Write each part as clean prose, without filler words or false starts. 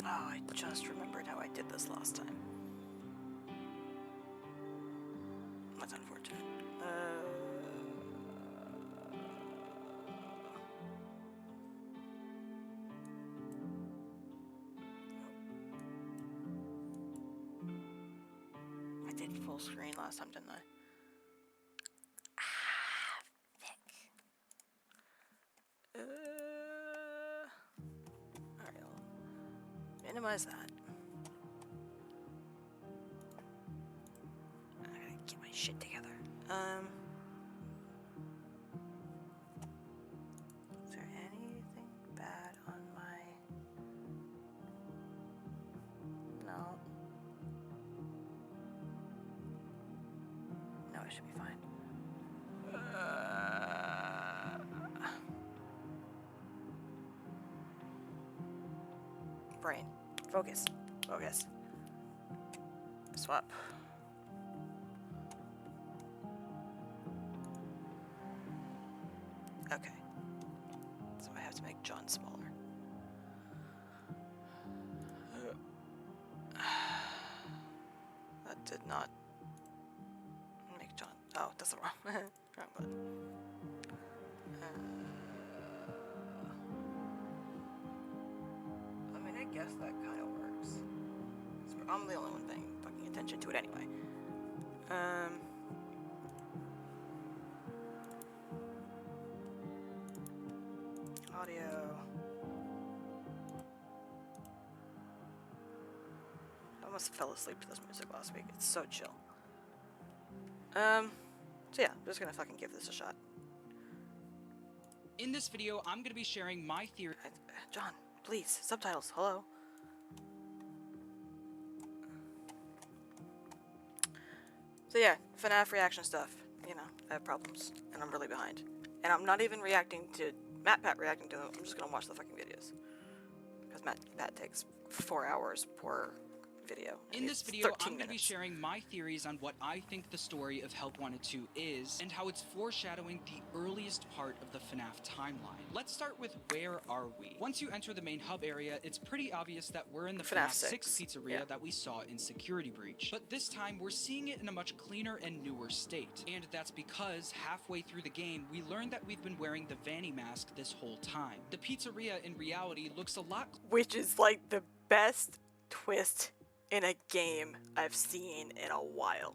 I just remembered how I did this last time. That's unfortunate. I did full screen last time, didn't I? Thick. Alright, I'll minimize that. I gotta get my shit together. Is there anything bad on my... No. No, I should be fine. Brain. Focus. Focus. Swap. Okay. So I have to make John smaller. That did not make John... Oh, that's the wrong button. I mean, I guess that kind of works. I'm the only one paying fucking attention to it anyway. Audio. I almost fell asleep to this music last week. It's so chill. So yeah, I'm just gonna fucking give this a shot. In this video, I'm gonna be sharing my theory. John, please, subtitles, hello. So yeah, FNAF reaction stuff. You know, I have problems, and I'm really behind. And I'm not even reacting to MatPat reacting to them. I'm just gonna watch the fucking videos. Because MatPat takes 4 hours per video. In this video, I'm going to be sharing my theories on what I think the story of Help Wanted 2 is, and how it's foreshadowing the earliest part of the FNAF timeline. Let's start with where are we? Once you enter the main hub area, it's pretty obvious that we're in the FNAF 6 pizzeria that we saw in Security Breach. But this time, we're seeing it in a much cleaner and newer state. And that's because halfway through the game, we learned that we've been wearing the Vanny mask this whole time. The pizzeria in reality looks a lot... Which is like the best twist in a game I've seen in a while.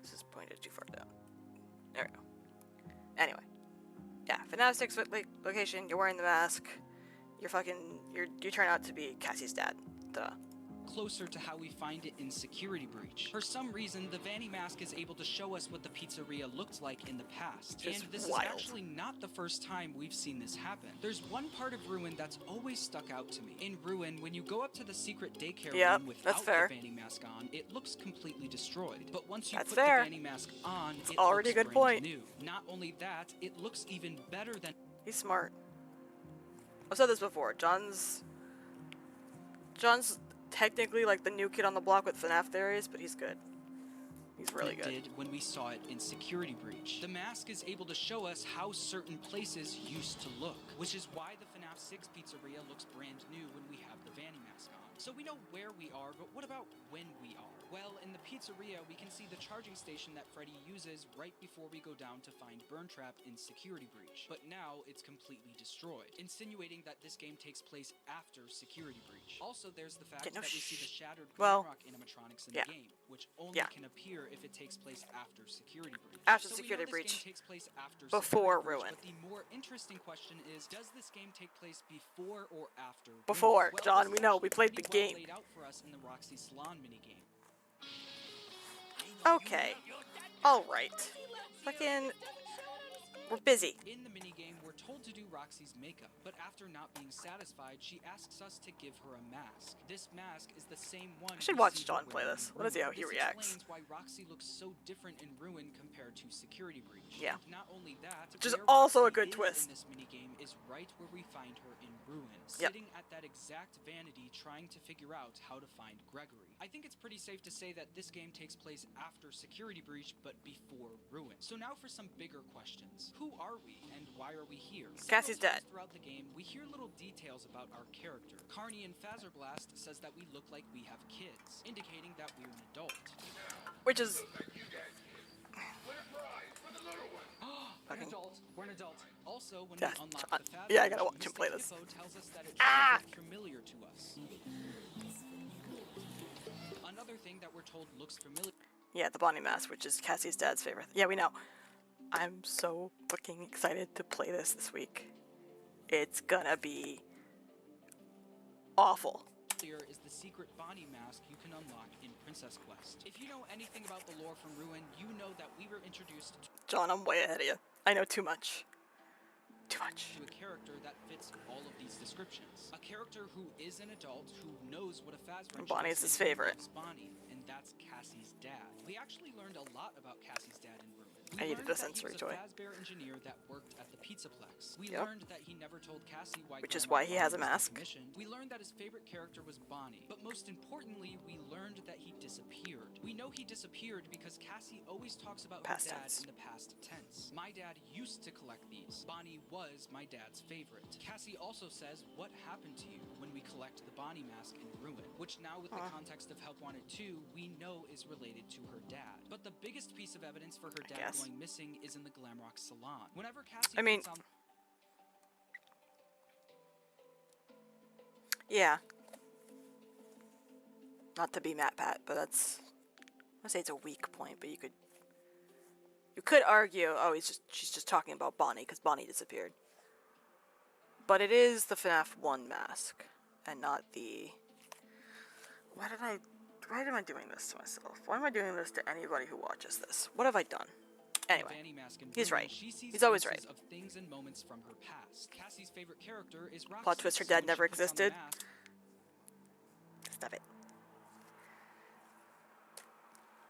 This is pointed too far down. There we go. Anyway. Yeah, FNAF 6 location, you're wearing the mask. You turn out to be Cassie's dad. Duh. Closer to how we find it in Security Breach. For some reason, the Vanny mask is able to show us what the pizzeria looked like in the past. Just and this wild. is actually not the first time we've seen this happen. There's one part of Ruin that's always stuck out to me. In Ruin, when you go up to the secret daycare room without the Vanny mask on, it looks completely destroyed. But once you put the Vanny mask on, it already looks a good brand point. new. Not only that, it looks even better than... He's smart. I've said this before. John's technically like the new kid on the block with FNAF theories, but he's good. He's really good. Did when we saw it in Security Breach. The mask is able to show us how certain places used to look, which is why the FNAF 6 pizzeria looks brand new when we have the Vanny mask on. So we know where we are, but what about when we are? Well, in the pizzeria, we can see the charging station that Freddy uses right before we go down to find Burntrap in Security Breach. But now it's completely destroyed, insinuating that this game takes place after Security Breach. Also, there's the fact that we see the shattered Glamrock animatronics in the game, which only can appear if it takes place after Security Breach. After so Security Breach. Game takes place after before Security Ruin. Breach, but the more interesting question is, does this game take place before or after Ruin? Before, well, John, we know. We played the game. Laid out for us in the Roxy Salon minigame. Okay. Alright. Fucking... We're busy. In the minigame, we're told to do Roxy's makeup, but after not being satisfied, she asks us to give her a mask. This mask is the same one. I should watch John play this. Let's see how he reacts. This explains why Roxy looks so different in Ruin compared to Security Breach. Yeah. And not only that, which is also a Roxy good twist. In this minigame is right where we find her in Ruin. Yep. sitting at that exact vanity trying to figure out how to find Gregory. I think it's pretty safe to say that this game takes place after Security Breach, but before Ruin. So now for some bigger questions. Who are we, and why are we here? Cassie's Several dead. times throughout the game, we hear little details about our character. Carney in Fazerblast says that we look like we have kids, indicating that we're an adult. Which is We're an adult. We're an adult. Also, when Yeah, we unlock John. the Faz Yeah, I gotta Bridge, watch him play Mystic this. Hippo tells us that it Ah! should look familiar to us. Another thing that we're told looks familiar. Yeah, the Bonnie mask, which is Cassie's dad's favorite. Yeah, we know. I'm so fucking excited to play this week. It's gonna be awful. Is the secret Bonnie mask you can unlock in Princess Quest. If you know anything about the lore from Ruin, you know that we were introduced John, I'm way ahead of you. I know too much. Too much. to a character that fits all of these descriptions. A character who is an adult who knows what a Fazbridge is. Bonnie's his and who favorite. loves Bonnie, and that's Cassie's dad. We actually learned a lot about Cassie's dad in Ruin. I We needed learned a that he sensory was toy. a Fazbear engineer that worked at the Pizzaplex. We Yep. learned that he never told Cassie why Which is Grandma why he has a Bonnie was mask. decommissioned. We learned that his favorite character was Bonnie, but most importantly, we learned that he disappeared. We know he disappeared because Cassie always talks about Past her dad tense. in the past tense. My dad used to collect these. Bonnie was my dad's favorite. Cassie also says, "What happened to you?" when we collect the Bonnie mask in Ruin, which now with the context of Help Wanted 2, we know is related to her dad. But the biggest piece of evidence for her dad guess. going missing is in the Glamrock salon. Whenever Cassie I mean- puts on Yeah. Not to be Matt Pat, but that's... I say it's a weak point, but you could argue, oh, she's just talking about Bonnie because Bonnie disappeared. But it is the FNAF 1 mask, and not the... Why am I doing this to myself? Why am I doing this to anybody who watches this? What have I done? Anyway, Vanny mask in he's Ruin, right. she sees He's always glimpses right. Of things and moments from her past. Cassie's favorite character is Roxy. Plot twist, her so dad when never she puts on the existed. mask, Stop it.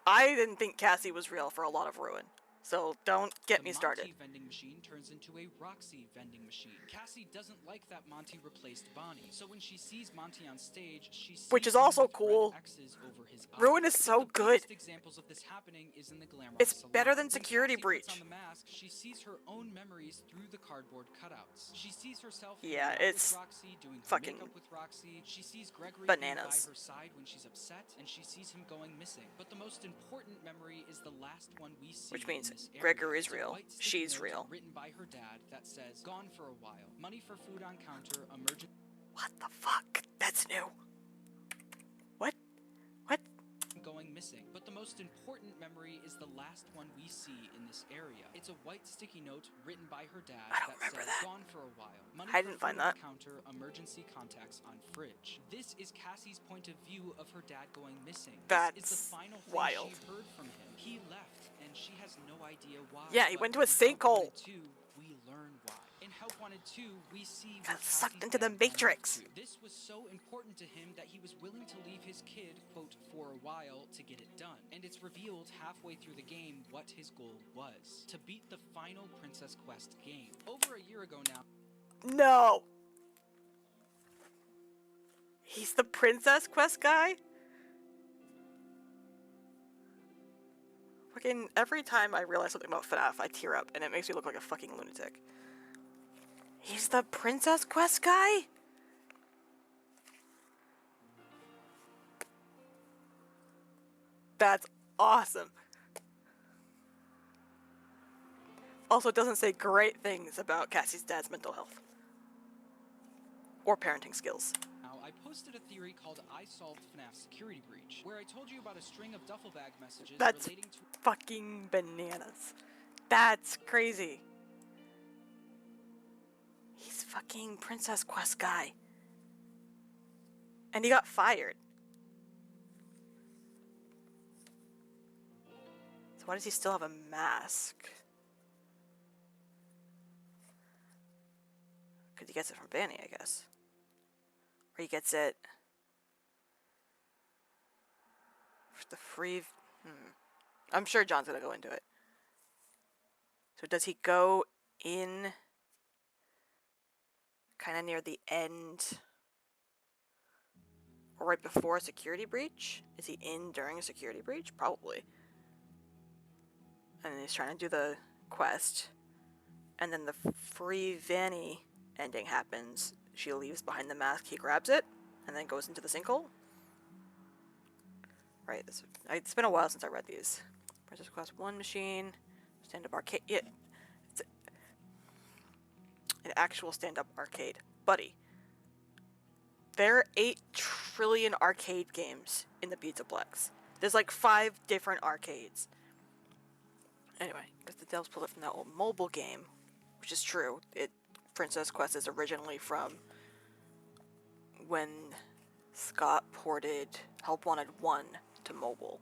I didn't think Cassie was real for a lot of Ruin, so don't get me started. The Monty vending machine turns into a Roxy vending machine. Cassie doesn't like that Monty replaced Bonnie, so when she sees Monty on stage, she sees Which is him also with cool. red X's over his eyes. Ruin is so The good. biggest examples of this happening is in the Glamrock It's salon. better than When Security Cassie puts Breach. on the mask, she sees her own memories through the cardboard cutouts. She sees herself Yeah, hanging out it's with Roxy, doing her fucking makeup with Roxy. She sees Gregory bananas. by her side when she's upset, and she sees him going missing. But the most important memory is the last one we see. Which means in this area. Gregory is It's a real. white sticky She's note real. Written by her dad that says, "Gone for a while. Money for food on counter. Emergency." What the fuck? That's new. What? What? Going missing. But the most important memory is the last one we see in this area. It's a white sticky note written by her dad I don't that remember says, that. "Gone for a while. Money I for didn't find food on that. counter. Emergency contacts on fridge." This is Cassie's point of view of her dad going missing. This is That's the final thing wild. she heard from him. He left, and she has no idea why. Yeah, he But went to a in Help sinkhole. Wanted 2, we learn why. In Help Wanted 2, we see Got what sucked Cassie's into the dad went Matrix. through. This was so important to him that he was willing to leave his kid, quote, for a while to get it done. And it's revealed halfway through the game what his goal was: to beat the final Princess Quest game. Over a year ago now, No! He's the Princess Quest guy? Fucking every time I realize something about FNAF, I tear up and it makes me look like a fucking lunatic. He's the Princess Quest guy? That's awesome. Also, it doesn't say great things about Cassie's dad's mental health. Or parenting skills. I posted a theory called I Solved FNAF Security Breach, where I told you about a string of duffel bag messages That's relating to fucking bananas. That's crazy. He's fucking Princess Quest guy. And he got fired. So why does he still have a mask? Because he gets it from Vanny, I guess. Or he gets it for the free... I'm sure John's gonna go into it. So does he go in kind of near the end, or right before a security breach. Is he in during a security breach? Probably. And he's trying to do the quest, and then the free Vanny ending happens. She leaves behind the mask, he grabs it, and then goes into the sinkhole. Right, it's been a while since I read these. Princess Quest 1 machine, stand-up arcade. Yeah, it's an actual stand-up arcade. Buddy, there are 8 trillion arcade games in the Pizzaplex. There's like 5 different arcades. Anyway, because the devs pulled it from that old mobile game, which is true. Princess Quest is originally from when Scott ported Help Wanted 1 to mobile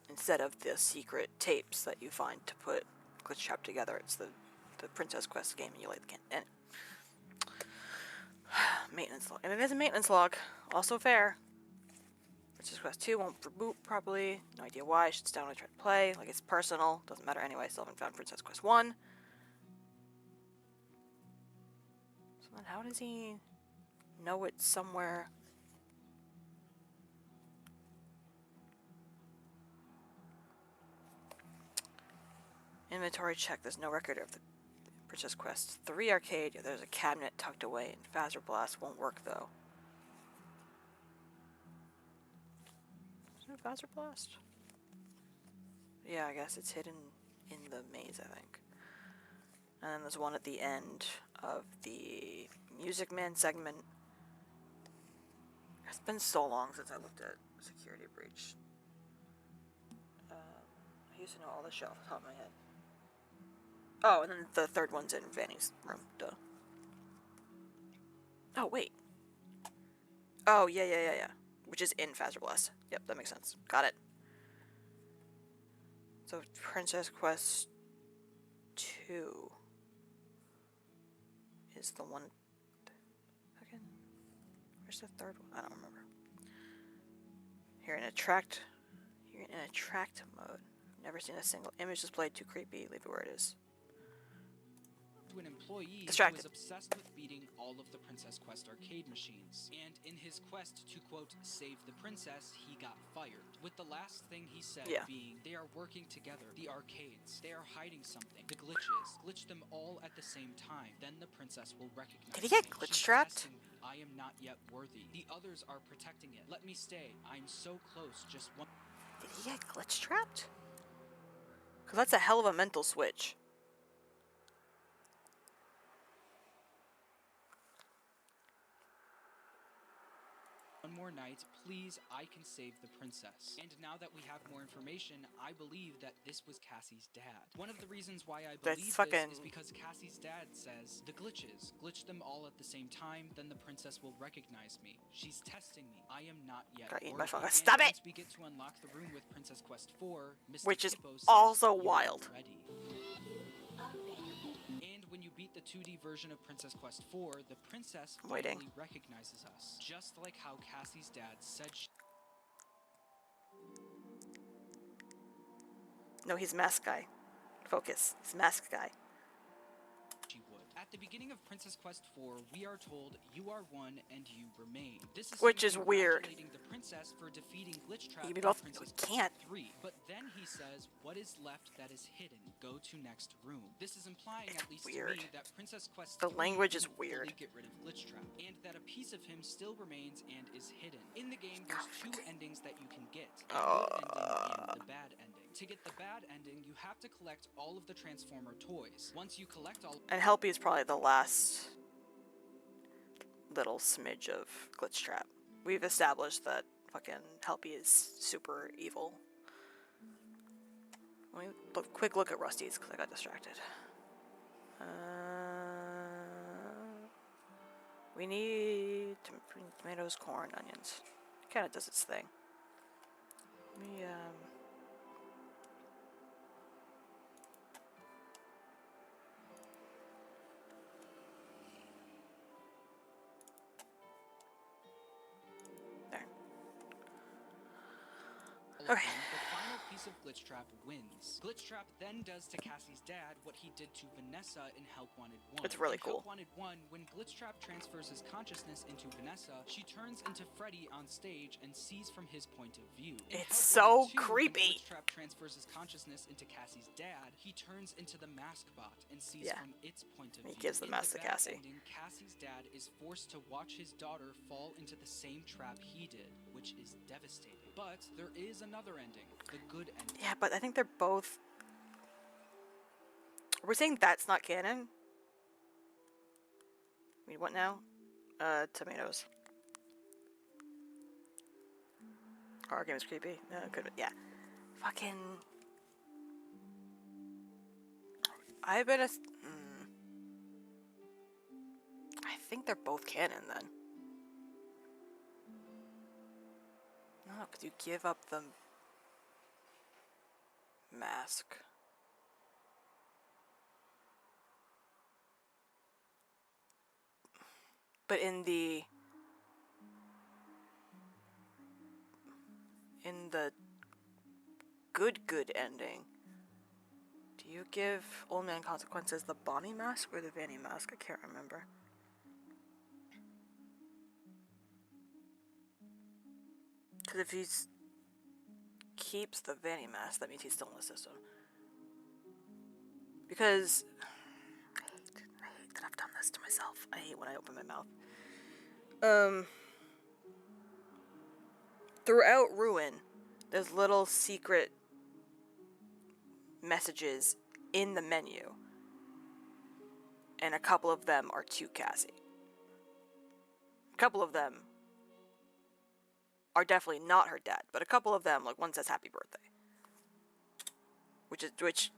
instead of the secret tapes that you find to put Glitchtrap together. It's the Princess Quest game, and you light the can. And maintenance log, and it is a maintenance log. Also fair. Princess Quest 2 won't reboot properly. No idea why. I should download and try to play. Like, it's personal. Doesn't matter anyway. Still haven't found Princess Quest 1. So then how does he know it's somewhere? Inventory check. There's no record of the Princess Quest 3 arcade. Yeah, there's a cabinet tucked away in Phaser Blast. Won't work though. Is there a Phaser Blast? Yeah, I guess it's hidden in the maze, I think. And then there's one at the end of the Music Man segment. It's been so long since I looked at Security Breach. I used to know all this shit off the top of my head. Oh, and then the third one's in Vanny's room. Duh. Oh, wait. Oh, yeah. Which is in Phaser Blast. Yep, that makes sense. Got it. So, Princess Quest 2 is the one. Second? Where's the third one? I don't remember. You're in attract mode. Never seen a single image displayed. Too creepy. Leave it where it is. To an employee Distracted. who was obsessed with beating all of the Princess Quest arcade machines. And in his quest to, quote, save the princess, he got fired. With the last thing he said being, they are working together. The arcades. They are hiding something. The glitches. Glitch them all at the same time. Then the princess will recognize Did he get me. glitch She's trapped? testing me. I am not yet worthy. The others are protecting it. Let me stay. I'm so close. Just one. Did he get glitch trapped? Because that's a hell of a mental switch. One more night, please, I can save the princess. And now that we have more information, I believe that this was Cassie's dad. One of the reasons why I believe this is because Cassie's dad says, the glitches. Glitch them all at the same time, then the princess will recognize me. She's testing me. I am not yet worthy. Stop it! Once we get to unlock the room with Princess Quest 4, Mr. Which is Hippo says, also "You are wild. ready." And when you beat the 2D version of Princess Quest 4, the princess finally recognizes us. Just like how Cassie's dad said No, he's mask guy. Focus. He's mask guy. she would. At the beginning of Princess Quest 4, we are told, you are one and you remain. This is which is weird. The princess for defeating Glitchtrap You both Princess can't. Quest 3. But then he says, what is left that is hidden? Go to next room. This is implying, It's at least weird. to me, that Princess Quest The 3 language is didn't weird. fully get rid of Glitchtrap, and that a piece of him still remains and is hidden. In the game, there's 2 endings that you can get. The good ending and the bad ending. To get the bad ending, you have to collect all of the Transformer toys. Once you collect all... And Helpy is probably the last little smidge of Glitchtrap. We've established that fucking Helpy is super evil. Let me quick look at Rusty's because I got distracted. We need tomatoes, corn, onions. It kind of does its thing. Let me, Okay. The final piece choice of Glitchtrap wins. Glitchtrap then does to Cassie's dad what he did to Vanessa in Help Wanted 1. It's really in cool. Help Wanted 1, when Glitchtrap transfers his consciousness into Vanessa, she turns into Freddy on stage and sees from his point of view. In It's Help so Wanted 2, creepy. When Glitchtrap transfers his consciousness into Cassie's dad, he turns into the mask bot and sees from its point of view. He gives the mask to bad Cassie. ending, Cassie's dad is forced to watch his daughter fall into the same trap he did, which is devastating. But there is another ending, the good ending. Yeah, but I think they're both... Are we saying that's not canon? I mean, what now? Tomatoes. Horror game is creepy. Could be. Yeah. Fucking... I've been a... I think they're both canon, then. No, because you give up the... mask. But in the good ending, do you give Old Man Consequences the Bonnie mask or the Vanny mask? I can't remember. Because if he keeps the Vanny mask, that means he's still in the system. Because I hate that I've done this to myself. I hate when I open my mouth. Throughout Ruin, there's little secret messages in the menu. And a couple of them are to Cassie. A couple of them are definitely not her dad, but a couple of them, like one says happy birthday. Which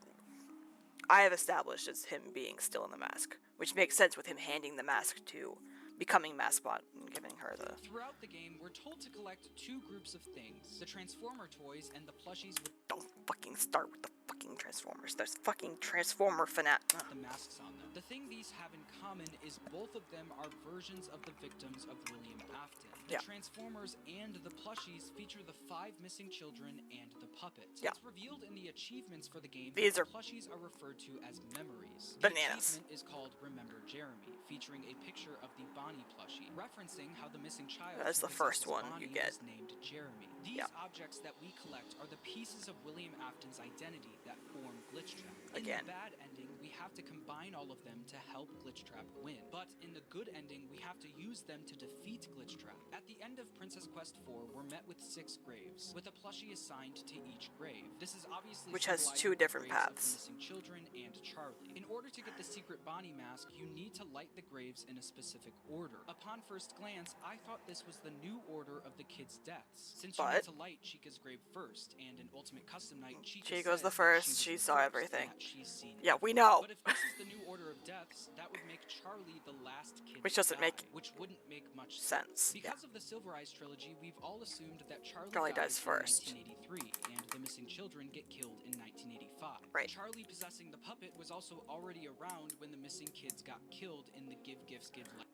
I have established as him being still in the mask. Which makes sense with him handing the mask to becoming Maskbot and giving her the... Throughout the game, we're told to collect two groups of things. The Transformer toys and the plushies with... Don't fucking start with the fucking Transformers. There's fucking Transformer fanat... the masks on them. The thing these have in common is both of them are versions of the victims of William Afton. The Transformers and the plushies feature the 5 missing children and the puppets. It's revealed in the achievements for the game that the plushies are referred to as memories. Bananas. The achievement is called Remember Jeremy, featuring a picture of the Bonnie plushie, referencing how the missing child That's the first one you get. is named Jeremy. These objects that we collect are the pieces of William Afton's identity that form Glitchtrap. Again. In the bad ending, we have to combine all of them to help Glitchtrap win. But in the good ending, we have to use them to defeat Glitchtrap. At the end of Princess Quest 4, we're met with 6 graves, with a plushie assigned to each grave. This is obviously which has 2 symbolizing different the graves of paths. the missing children and Charlie. In order to get the secret Bonnie mask, you need to light the graves in a specific order. Upon first glance, I thought this was the new order of the kids' deaths. Since you need to light Chica's grave first, and in Ultimate Custom Night, Chica's the first, she saw everything. She's seen Yeah, we know. But if this is the new order of deaths, that would make Charlie the last kid Which to doesn't die, make which wouldn't make much sense. Because of the Silver Eyes trilogy, we've all assumed that Charlie dies first. in 1983, and the missing children get killed in 1985. Right. Charlie possessing the puppet was also already around when the missing kids got killed in the Give Gifts Give Life.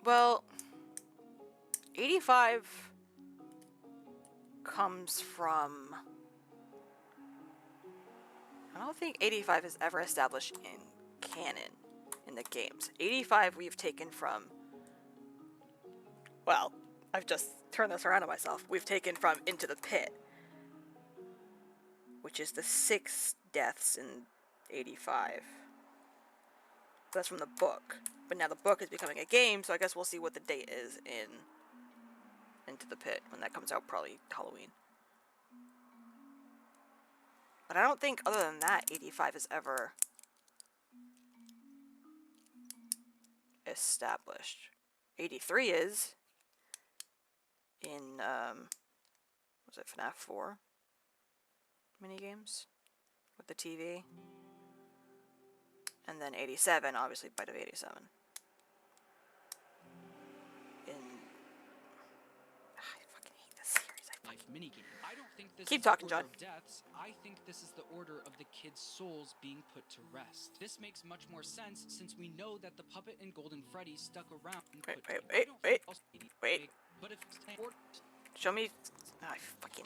Well, 85 comes from... I don't think 85 is ever established in canon in the games. 85 we've taken from... Well, I've just turned this around on myself. We've taken from Into the Pit, which is the 6 deaths in 85. That's from the book. But now the book is becoming a game, so I guess we'll see what the date is in Into the Pit when that comes out, probably Halloween. But I don't think, other than that, 85 is ever established. 83 is in, was it FNAF 4 minigames with the TV? And then 87, obviously, Bite of 87. I fucking hate this series. Life minigame. I don't think this Keep is talking, the order John. of deaths. I think this is the order of the kids' souls being put to rest. This makes much more sense since we know that the puppet and Golden Freddy stuck around. Wait. But if Show me. I fucking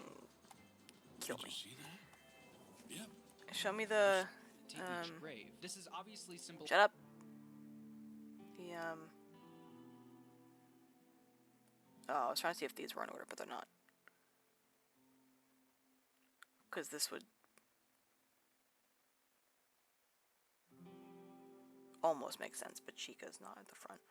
kill me. See that? Show me the. to each grave. This is obviously symbol. Shut up. The Oh, I was trying to see if these were in order, but they're not. Because this would almost make sense, but Chica's not at the front.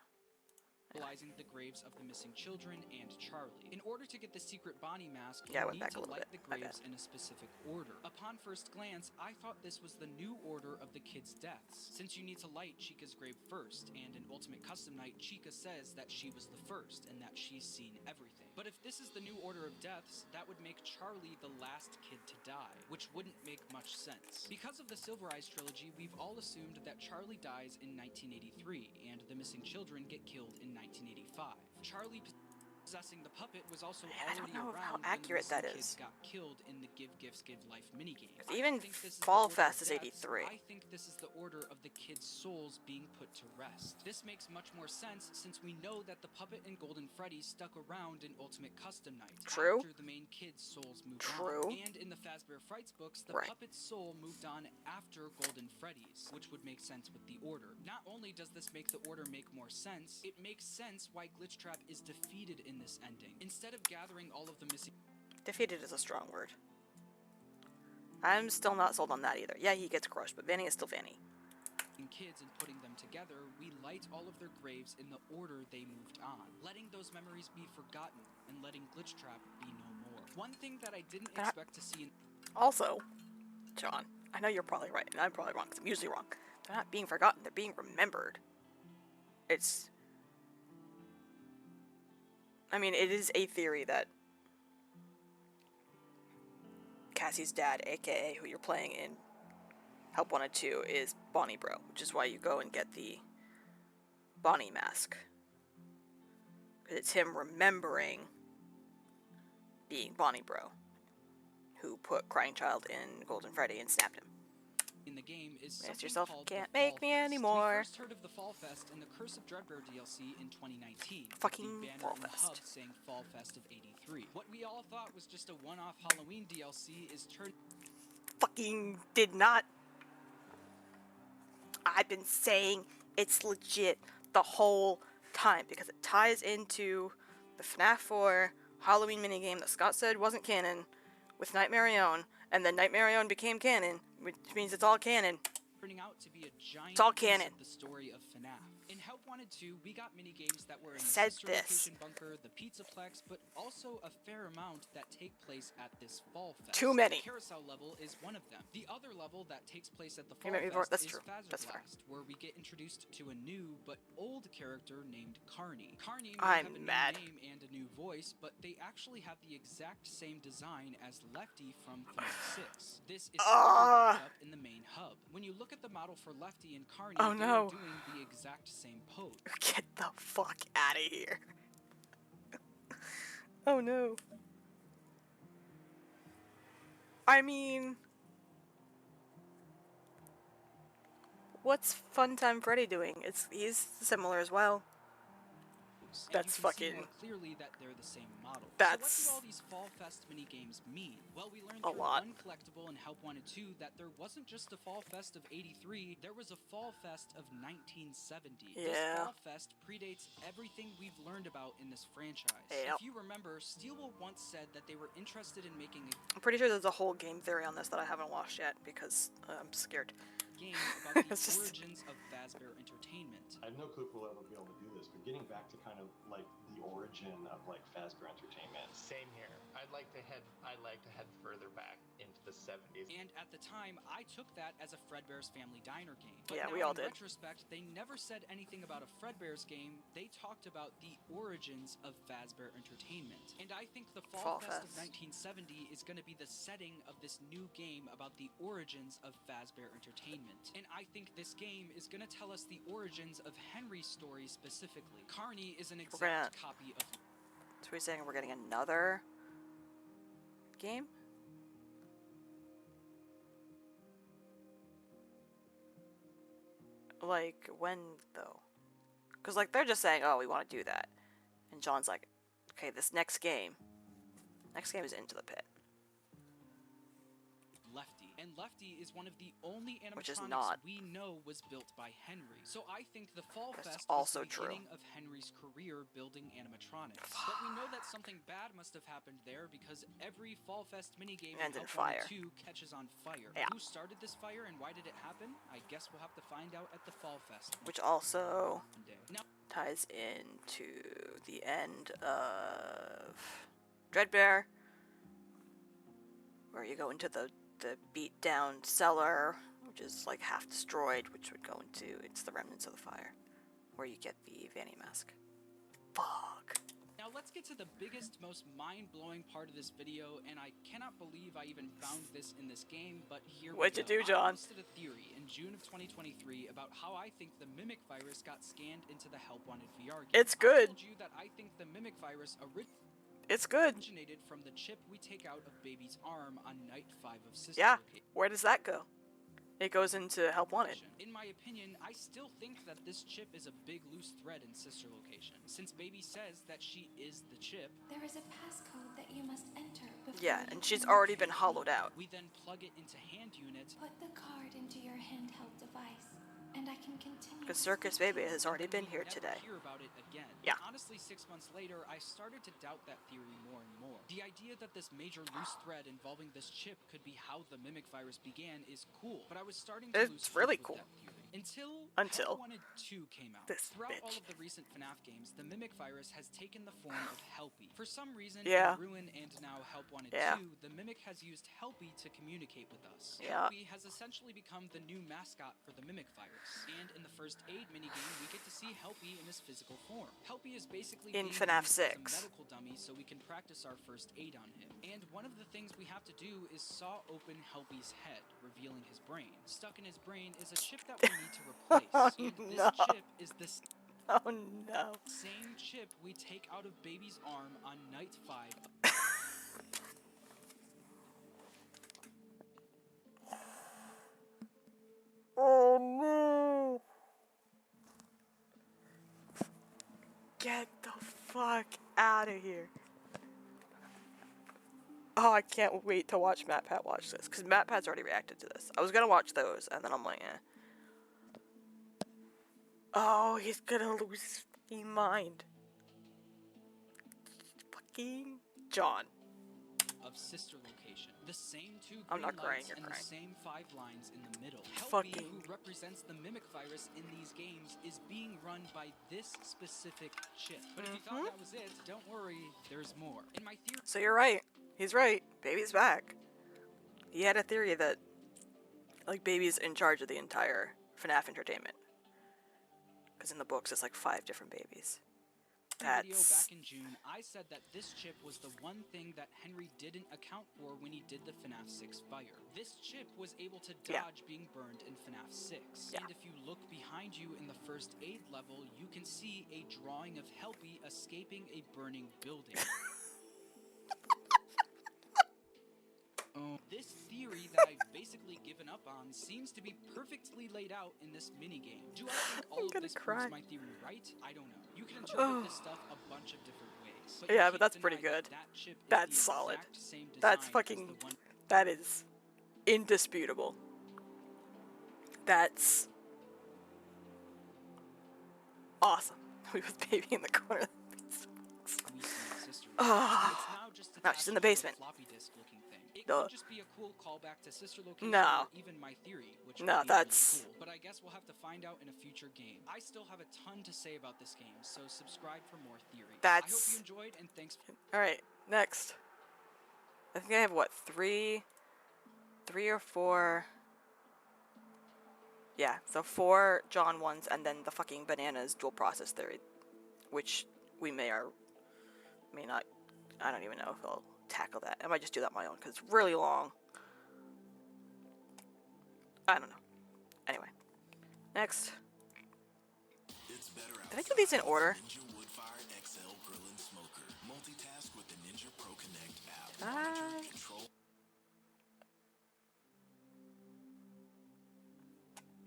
Symbolizing the graves of the missing children and Charlie. In order to get the secret Bonnie mask, Yeah, I you went need back to a little light bit. the My graves bad. in a specific order. Upon first glance, I thought this was the new order of the kids' deaths, since you need to light Chica's grave first, and in Ultimate Custom Night, Chica says that she was the first, and that she's seen everything. But if this is the new order of deaths, that would make Charlie the last kid to die, which wouldn't make much sense. Because of the Silver Eyes trilogy, we've all assumed that Charlie dies in 1983, and the missing children get killed in 1985. Charlie possessing the puppet was also I don't already know how around accurate when the that missing is. kids got killed in the Give Gifts Give Life minigame. Even I think this is the Fall order of Fest is deaths. 83. I think this is the order of the kids' souls being put to rest. This makes much more sense since we know that the puppet and Golden Freddy stuck around in Ultimate Custom Night True. after the main kids' souls moved True. on. And in the Fazbear Frights books, the Right. puppet's soul moved on after Golden Freddy's, which would make sense with the order. Not only does this make the order make more sense, it makes sense why Glitchtrap is defeated in this ending. Instead of gathering all of the missing Defeated is a strong word. I'm still not sold on that either. Yeah, he gets crushed, but Vanny is still Vanny. kids and putting them together, we light all of their graves in the order they moved on, letting those memories be forgotten and letting Glitchtrap be no more. One thing that I didn't expect to see in Also, John, I know you're probably right, and I'm probably wrong, because I'm usually wrong. They're not being forgotten, they're being remembered. It's... I mean, it is a theory that Cassie's dad, aka who you're playing in Help Wanted 2, is Bonnie Bro, which is why you go and get the Bonnie mask. Because it's him remembering being Bonnie Bro, who put Crying Child in Golden Freddy and snapped him. the game is Ask something yourself, called can't the make Fall me Fest. anymore. We first heard of the Fall Fest in the Curse of Dreadbear DLC in 2019. with Fucking the banner Fall in the Fest. hub saying Fall Fest of '83. What we all thought was just a one-off Halloween DLC is turned Fucking did not. I've been saying it's legit the whole time because it ties into the FNAF 4 Halloween minigame that Scott said wasn't canon with Nightmare Own, and then Nightmare Own became canon, which means it's all canon. turning out to be a giant It's all piece canon. of the story of FNAF. In Help Wanted 2, we got minigames that were in the Said sister this. location bunker, the Pizzaplex, but also a fair amount that take place at this Fall Fest. Too many. The carousel level is one of them. The other level that takes place at the You Fall meant before- Fest that's is true. That's fair. Fazerblast, where we get introduced to a new but old character named Carney. Carney may I'm have a mad. new name and a new voice, but they actually have the exact same design as Lefty from FNAF 6. This is Ah. up in the main hub. When you look at the model for Lefty and Carney, Oh, they no. are doing the exact same pose. Get the fuck out of here. Oh no. I mean, what's Funtime Freddy doing? He's similar as well. And That's you can see fucking- more clearly that they're the same model. That's So what do all these Fall Fest mini games mean? Well, we learned a through lot. one collectible in Help Wanted 2 that there wasn't just a Fall Fest of '83, there was a Fall Fest of 1970. Yeah. This Fall Fest predates everything we've learned about in this franchise. Yep. If you remember, Steelwool once said that they were interested in making I'm pretty sure there's a whole game theory on this that I haven't watched yet because I'm scared. a game about the It's just- origins of Fazbear Entertainment. I have no clue if we'll ever be able to do this, but getting back to kind of like the origin of like Fazbear Entertainment. Same here. I'd like to head further back into the 70s. And at the time, I took that as a Fredbear's Family Diner game. But Yeah, now we all in did. retrospect, they never said anything about a Fredbear's game. They talked about the origins of Fazbear Entertainment. And I think the Fall Fest of Fest. 1970 is going to be the setting of this new game about the origins of Fazbear Entertainment. And I think this game is going to tell us the origins of Henry's story specifically. Carney is an gonna- exact copy of So we're saying we're getting another game? Like, when, though? Because, like, they're just saying, oh, we want to do that. And John's like, okay, this next game is Into the Pit. Lefty. And Lefty is one of the only Which is animatronics not. we know was built by Henry. So I think the Fall That's Fest also was the true. beginning of Henry's career building animatronics. But we know that something bad must have happened there because every Fall Fest minigame Ends in Help fire. Wanted 2 catches on fire. Yeah. Who started this fire and why did it happen? I guess we'll have to find out at the Fall Fest Which also one day. Now, ties into the end of Dreadbear, where you go into the beat down cellar, which is like half destroyed, which would go into it's the remnants of the fire, where you get the Vanny mask. Fuck. Now let's get to the biggest, most mind-blowing part of this video, and I cannot believe I even found this in this game, but here What'd we you go. do, John? I posted a theory in June of 2023 about how I think the Mimic virus got scanned into the Help Wanted VR game. It's good. I told you that I think the Mimic virus It's good. originated from the chip we take out of Baby's arm on night 5 of Sister Yeah. Location. Where does that go? It goes into Help Wanted. In my opinion, I still think that this chip is a big loose thread in Sister Location. Since Baby says that she is the chip, There is a passcode that you must enter before Yeah, you and she's can already use been it. hollowed out. we then plug it into hand unit. Put the card into your handheld device, and I can continue. Because Circus Baby has already been here Never today. hear about it again. Yeah. Honestly, 6 months later, I started to doubt that theory more and more. The idea that this major loose thread involving this chip could be how the Mimic virus began is cool, but I was starting to lose It's faith really with cool. that theory. Until Until Help Wanted 2 came out. this Throughout all bitch. of the recent FNAF games, the Mimic virus has taken the form of Helpy. For some reason, Yeah. in Ruin and now Help Wanted Yeah. 2, the Mimic has used Helpy to communicate with us. Yeah. Helpy has essentially become the new mascot for the Mimic virus. And in the first aid minigame, we get to see Helpy in his physical form. Helpy is basically In being FNAF used as a 6. medical dummy so we can practice our first aid on him. And one of the things we have to do is saw open Helpy's head, revealing his brain. Stuck in his brain is a chip that we need to replace. Oh, And this no. chip is the Oh no. same chip we take out of Baby's arm on night 5. Oh no. Get the fuck out of here. Oh, I can't wait to watch MatPat watch this, because MatPat's already reacted to this. I was gonna watch those, and then I'm like, eh. Oh, he's gonna lose his fucking mind. Fucking John. Of Sister Location. The same two I'm green not crying, lights you're and crying. the same 5 lines in the middle. Helpy, Fucking- who represents the Mimic virus in these games, is being run by this specific chip. But if you thought that was it, don't worry, there's more. In my theory, So you're right. He's right. Baby's back. He had a theory that, like, Baby's in charge of the entire FNAF entertainment. Because in the books, it's like 5 different babies. video That's... back in June, I said that this chip was the one thing that Henry didn't account for when he did the FNAF 6 fire. This chip was able to Yeah. dodge being burned in FNAF 6. Yeah. And if you look behind you in the first aid level, you can see a drawing of Helpy escaping a burning building. This theory that I've basically given up on seems to be perfectly laid out in this minigame. Do I think all of gonna this cry. proves my theory right? I don't know. You can interpret this stuff a bunch of different ways. But Yeah, you but can't that's pretty deny that good. that chip is That's the solid. exact same That's design as fucking... the one- That is indisputable. That's... awesome. We was Baby in the corner. we see in Sister Ah. It's now just No, she's in the attached to a basement. floppy disk looking thing. It Duh. could just be a cool callback to Sister Location No. or even my theory, which No, would be that's- really cool. But I guess we'll have to find out in a future game. I still have a ton to say about this game, so subscribe for more theories. I hope That's- you enjoyed, and thanks for Alright, next. I think I have, what, 3 or 4... Yeah, so 4 John ones, and then the fucking bananas dual process theory, which we may or may not... I don't even know if I'll tackle that. I might just do that on my own, because it's really long. I don't know. Anyway. Next. Did I do these in order? Ninja Woodfire XL Grill and Smoker. Multitask with the Ninja Pro Connect app. Ah. Monitor, control.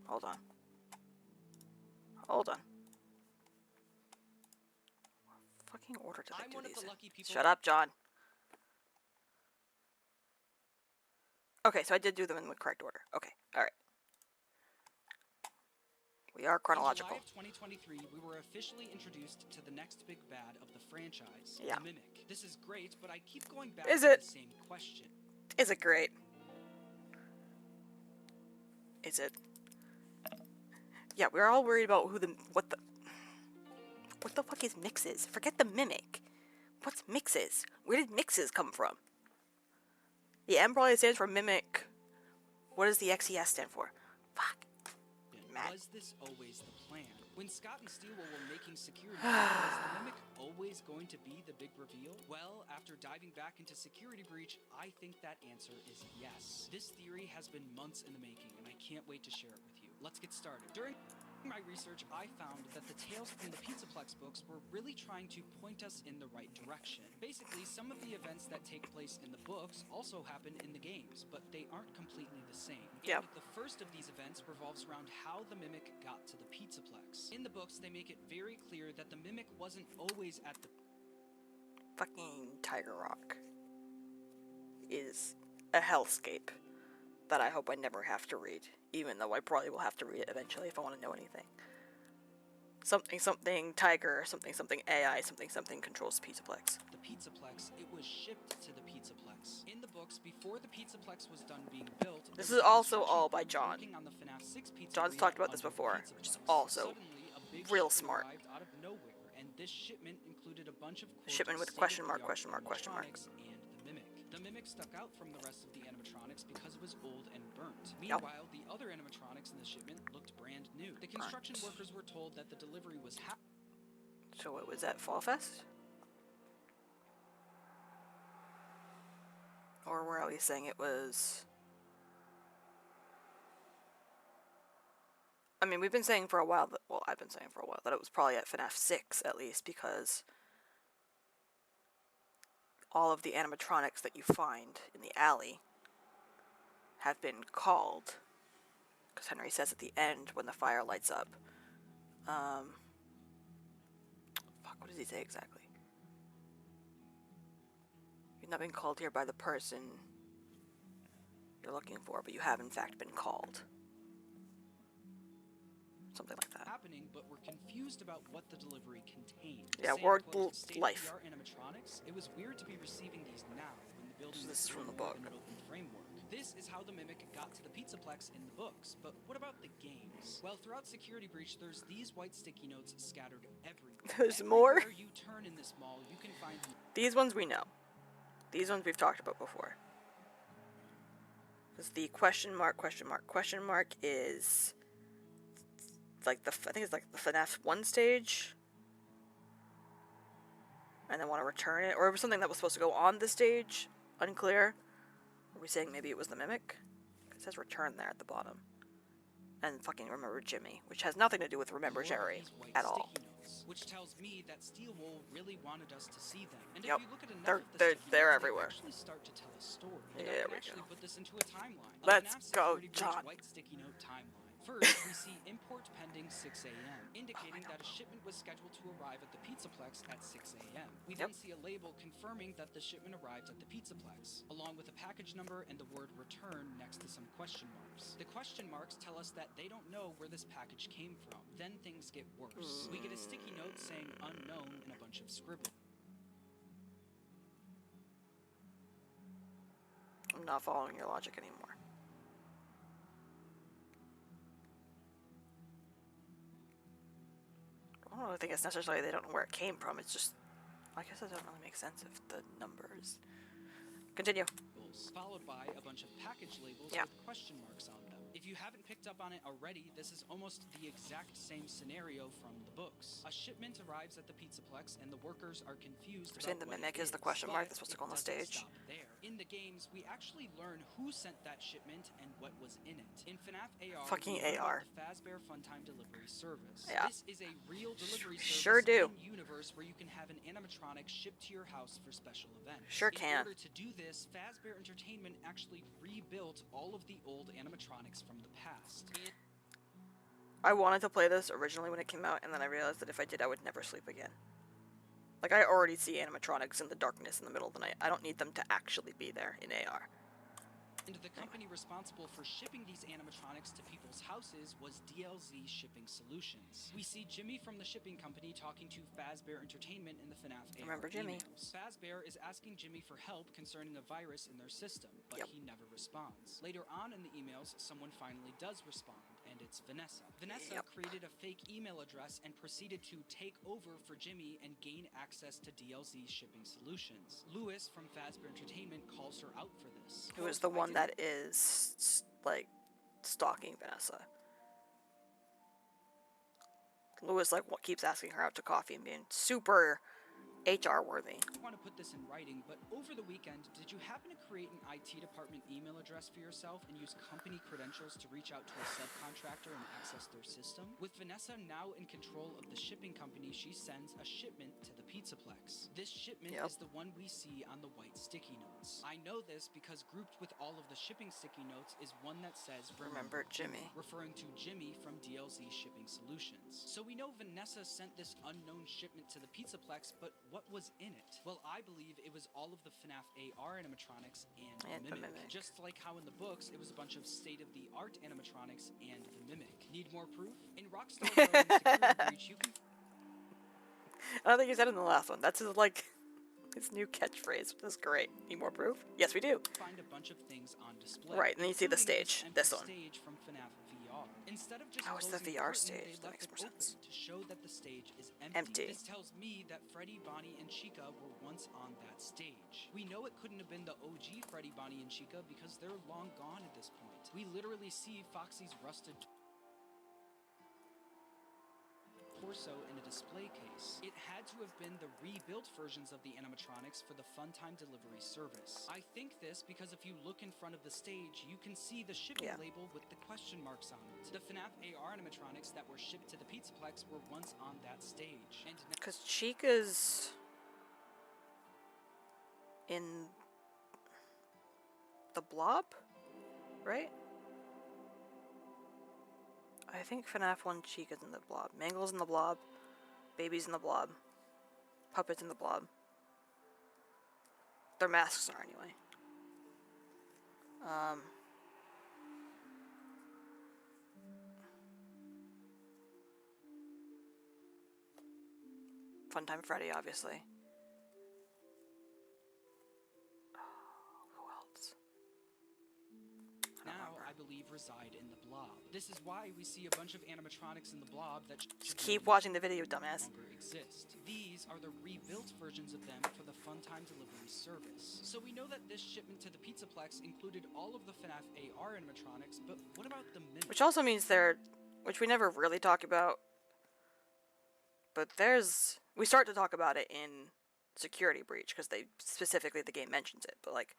Hold on. Hold on. What fucking order did I I'm do one of these the in? lucky people Shut up, John. Okay, so I did do them in the correct order. Okay, alright. We are chronological. In July of 2023, we were officially introduced to the next big bad of the franchise, Yeah. the Mimic. This is great, but I keep going back Is to it? the same question. Is it great? Is it? Yeah, we're all worried about what the fuck is Mixes? Forget the Mimic. What's Mixes? Where did Mixes come from? The M probably stands for Mimic. What does the XES stand for? Fuck. Matt. Was this always the plan? When Scott and Steelwool were making Security Breach, was the Mimic always going to be the big reveal? Well, after diving back into Security Breach, I think that answer is yes. This theory has been months in the making, and I can't wait to share it with you. Let's get started. During my research, I found that the tales from the Pizzaplex books were really trying to point us in the right direction. Basically, some of the events that take place in the books also happen in the games, but they aren't completely the same. Yeah. And the first of these events revolves around how the Mimic got to the Pizzaplex. In the books, they make it very clear that the Mimic wasn't always at the Fucking Tiger Rock is a hellscape that I hope I never have to read, even though I probably will have to read it eventually if I want to know anything. Something Tiger, something AI, something controls Pizzaplex. the Pizzaplex, it was shipped to the Pizzaplex. In the books, before the Pizzaplex was done being built, This there is was also construction all by crew John. working on the FNAF 6 pizzeria John's talked about this under the before, which is Pizzaplex. also Suddenly, a big real shipment smart. arrived out of nowhere, and this shipment included a bunch of quote, Shipment with question mark, state-of-the-art question mark. animatronics and the Mimic. The Mimic stuck out from the rest of the animatronics because it was old and burnt. Meanwhile, the other animatronics in the shipment looked brand new. The construction workers were told that the delivery was So it was at Fall Fest? Or were we saying it was... I mean, we've been saying for a while that, well, I've been saying for a while that it was probably at FNAF 6 at least, because all of the animatronics that you find in the alley have been called. Because Henry says at the end when the fire lights up. Fuck, what does he say exactly? You've not been called here by the person you're looking for, but you have in fact been called. Something like that. happening, but we're confused about what the delivery contained. Yeah, Saying, word quote, life. "State-of-the-art animatronics. It was weird to be receiving these now when the building This is is from the still book. in an open framework. This is how the Mimic got to the Pizzaplex in the books, but what about the games? Well, throughout Security Breach, there's these white sticky notes scattered everywhere. There's more? Everywhere you turn in this mall, you can find These ones we know. These ones we've talked about before. Because the question mark is like I think it's like the FNAF 1 stage. And then want to return it. Or it was something that was supposed to go on the stage. Unclear. Are we saying maybe it was the Mimic? It says return there at the bottom. And fucking Remember Jimmy, which has nothing to do with Remember more of Jerry these white at all. sticky notes, which tells me that Steelwool really wanted us to see them. And Yep. if you look at enough They're- of the they're- sticky they're notes, everywhere. They actually start to tell a story. And There I can we actually go. put this into a timeline. Let's FNAF go, Security Breach John. White sticky note timeline. First, we see import pending 6 a.m., indicating that a shipment was scheduled to arrive at the Pizzaplex at 6 a.m. We then see a label confirming that the shipment arrived at the Pizzaplex, along with a package number and the word return next to some question marks. The question marks tell us that they don't know where this package came from. Then things get worse. We get a sticky note saying unknown and a bunch of scribble. I'm not following your logic anymore. I don't think it's necessarily they don't know where it came from. It's just, I guess it doesn't really make sense if the numbers. Continue. Followed by a bunch of package labels Yeah. with question marks on them. If you haven't picked up on it already, this is almost the exact same scenario from the books. A shipment arrives at the Pizzaplex and the workers are confused You're saying about the what Mimic it is the question mark that's but supposed to it go on the doesn't stage? stop there. In the games, we actually learn who sent that shipment and what was in it. In FNAF AR, Fucking we learn about AR. the Fazbear Funtime Delivery Service. Yeah. This is a real delivery service Sure do. in universe where you can have an animatronic shipped to your house for special events. Sure In can. order to do this, Fazbear Entertainment actually rebuilt all of the old animatronics from the past. I wanted to play this originally when it came out, and then I realized that if I did, I would never sleep again. Like, I already see animatronics in the darkness in the middle of the night. I don't need them to actually be there in AR. And the company responsible for shipping these animatronics to people's houses was DLZ Shipping Solutions. We see Jimmy from the shipping company talking to Fazbear Entertainment in the FNAF AR Remember Jimmy. emails. Fazbear is asking Jimmy for help concerning a virus in their system, but he never responds. Later on in the emails, someone finally does respond, and it's Vanessa. Vanessa created a fake email address and proceeded to take over for Jimmy and gain access to DLZ Shipping Solutions. Lewis from Fazbear Entertainment calls her out for this. Who is the one that is, like, stalking Vanessa. Lewis, like, keeps asking her out to coffee and being super HR worthy. I want to put this in writing, but over the weekend, did you happen to create an IT department email address for yourself and use company credentials to reach out to a subcontractor and access their system? With Vanessa now in control of the shipping company, she sends a shipment to the Pizzaplex. This shipment is the one we see on the white sticky notes. I know this because grouped with all of the shipping sticky notes is one that says Remember Jimmy, referring to Jimmy from DLZ Shipping Solutions. So we know Vanessa sent this unknown shipment to the Pizzaplex, but what was in it? Well, I believe it was all of the FNAF AR animatronics and the Mimic. Just like how in the books, it was a bunch of state-of-the-art animatronics and the Mimic. Need more proof? In Rockstar Games Security Breach, you can... I don't think you said it in the last one. That's his, like, his new catchphrase. That's great. Need more proof? Yes, we do. Find a bunch of things on display. Right, and then you see the stage. This one. Stage from FNAF VR. Instead of just oh, it's the closing VR curtains, stage. they That left makes it more open sense. to show that the stage is empty. This tells me that Freddy, Bonnie, and Chica were once on that stage. We know it couldn't have been the OG Freddy, Bonnie, and Chica because they're long gone at this point. We literally see Foxy's rusted torso in a display case. It had to have been the rebuilt versions of the animatronics for the Funtime delivery service. I think this because if you look in front of the stage, you can see the shipping label with the question marks on it. The FNAF AR animatronics that were shipped to the Pizzaplex were once on that stage. And because Chica's in the Blob, right? I think FNAF 1 Chica's in the Blob. Mangle's in the Blob. Baby's in the Blob. Puppet's in the Blob. Their masks are, anyway. Funtime Freddy, obviously. Who else? now, I believe, reside in the Blob. This is why we see a bunch of animatronics in the Blob that just keep watching the video, dumbass. Longer exist. These are the rebuilt versions of them for the Funtime delivery service. So we know that this shipment to the Pizzaplex included all of the FNAF AR animatronics, but what about the Mimic? Which also means which we never really talk about, but we start to talk about it in Security Breach, because the game mentions it, but like,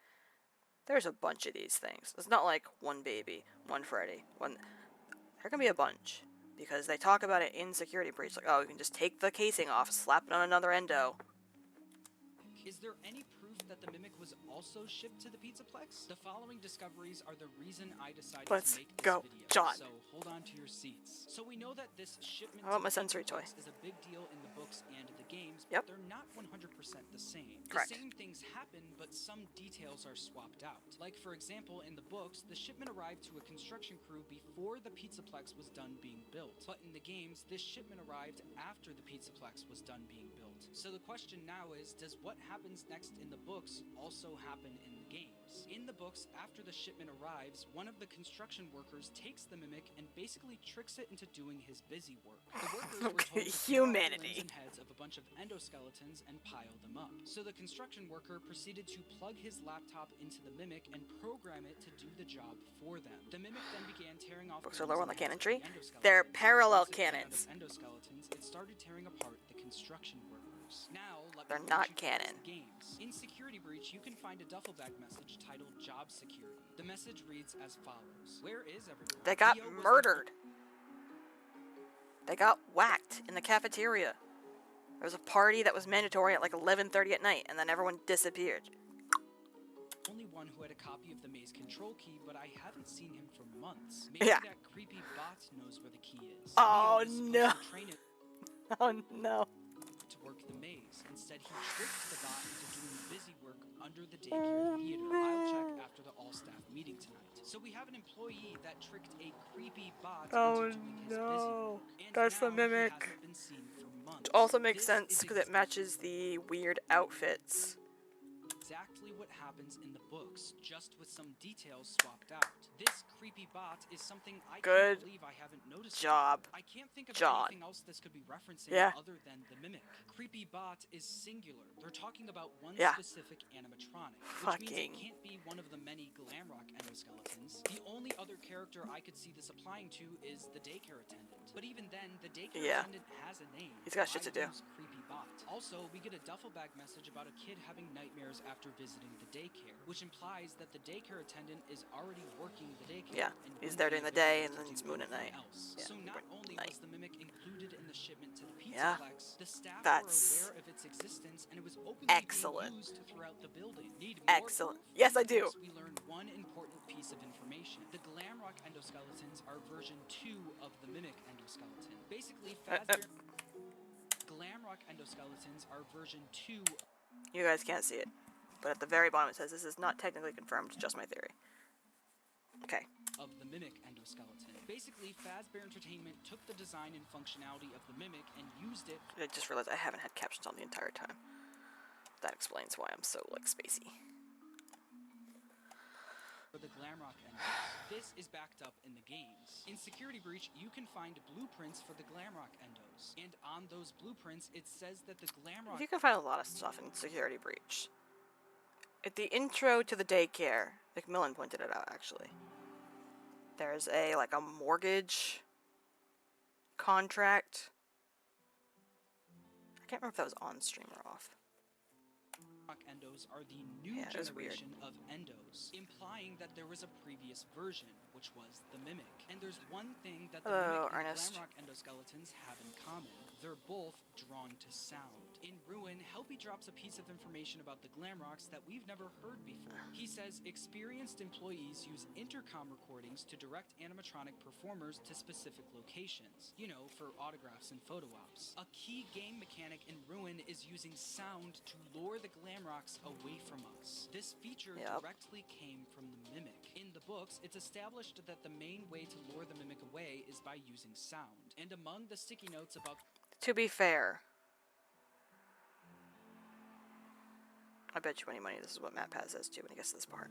there's a bunch of these things. It's not like one baby, one Freddy, there can be a bunch, because they talk about it in Security Breach, like, oh, you can just take the casing off, slap it on another endo. Is there any proof that the Mimic was also shipped to the Pizzaplex? The following discoveries are the reason I decided to make this video. John. So hold on to your seats. So we know that this shipment How about my to the sensory toy? Pizzaplex is a big deal in the books and the games, Yep. but they're not 100% the same. Correct. The same things happen, but some details are swapped out. Like, for example, in the books, the shipment arrived to a construction crew before the Pizzaplex was done being built. But in the games, this shipment arrived after the Pizzaplex was done being built. So the question now is, does what happens next in the books also happen in the games? In the books, after the shipment arrives, one of the construction workers takes the Mimic and basically tricks it into doing his busy work. The workers were told to throw out the limbs and heads of a bunch of endoskeletons and pile them up. So the construction worker proceeded to plug his laptop into the Mimic and program it to do the job for them. The Mimic then began tearing off Books the are lower on limbs the and cannon tree. heads of the endoskeletons. They're parallel Once it ran out cannons. of endoskeletons, it started tearing apart the construction workers. Now, let me They're point not you towards canon. the games. In Security Breach, you can find a duffel bag message titled Job Security. The message reads as follows. Where is everyone? They got Leo was murdered. They got whacked in the cafeteria. There was a party that was mandatory at like 11:30 at night, and then everyone disappeared. the only one who had a copy of the maze control key, but I haven't seen him for months. Maybe Yeah. that creepy bot knows where the key is. Oh, Leo was supposed no. to train it Oh no. to work the maze. Instead, he tricked the bot into doing busy work under the daycare theater. I'll check after after the all-staff meeting tonight. So we have an employee that tricked a creepy bot Oh into doing his busy no. work, and That's the now mimic. he hasn't been seen for months. Also makes This sense is because it matches the weird outfits. exactly what happens in the books, just with some details swapped out. This creepy bot is something I Good can't believe I haven't noticed job, before. I can't think of John. anything else this could be referencing Yeah. other than the mimic. Creepy bot is singular. They're talking about one Yeah. specific animatronic, which means Fucking. it can't be one of the many Glamrock endoskeletons. The only other character I could see this applying to is the daycare attendant. But even then, the daycare Yeah. attendant has a name. He's got shit Why to do. use creepy bot? Also, we get a duffel bag message about a kid having nightmares after visiting the daycare, which implies that the daycare attendant is already working the daycare. Yeah, and he's wouldn't there be during the day available and to then he's do moon at anything night. else. Yeah, So not only night. was the mimic included in the shipment to the Yeah. Pizzaplex, the staff That's were aware of its existence and it was openly excellent. being used throughout the building. Need more Excellent. proof? Yes, In I the do. books, we learned one important piece of information. The Glamrock endoskeletons are version 2 of the mimic endoskeleton. Basically, Fazbear Glamrock endoskeletons are version 2 You guys can't see it, but at the very bottom it says this is not technically confirmed, just my theory. Okay. of the mimic endoskeleton. Basically, Fazbear Entertainment took the design and functionality of the mimic and used it I just realized I haven't had captions on the entire time. That explains why I'm so, like, spacey. for the Glamrock endos. This is backed up in the games. In Security Breach, you can find blueprints for the Glamrock endos. And on those blueprints, it says that the Glamrock You can find a lot of stuff in Security Breach. At the intro to the daycare, McMillan pointed it out, actually. There's a, like, a mortgage contract. I can't remember if that was on stream or off. endos are the new Yeah, it was weird. generation of endos, implying that there was a previous version, which was the mimic. And there's one thing that the Hello, mimic and Ernest. Glamrock endoskeletons have in common. They're both drawn to sound. In Ruin, Helpy drops a piece of information about the Glamrocks that we've never heard before. He says experienced employees use intercom recordings to direct animatronic performers to specific locations, you know, for autographs and photo ops. A key game mechanic in Ruin is using sound to lure the Glamrocks away from us. This feature Yep. directly came from the mimic. In the books, it's established that the main way to lure the mimic away is by using sound. And among the sticky notes about To be fair, I bet you any money this is what Matt Paz says too when he gets to this part.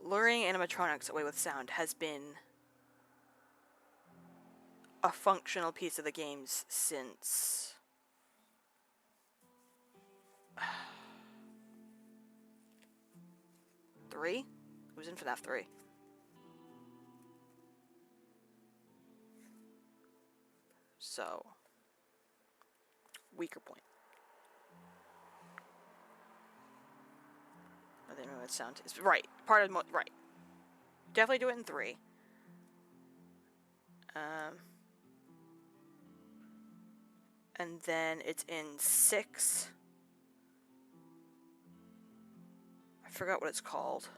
Luring animatronics away with sound has been a functional piece of the games since three? It was in FNAF 3. So, weaker point. I didn't know what sound is. Right, part of the right. Definitely do it in 3. And then it's in 6. I forgot what it's called.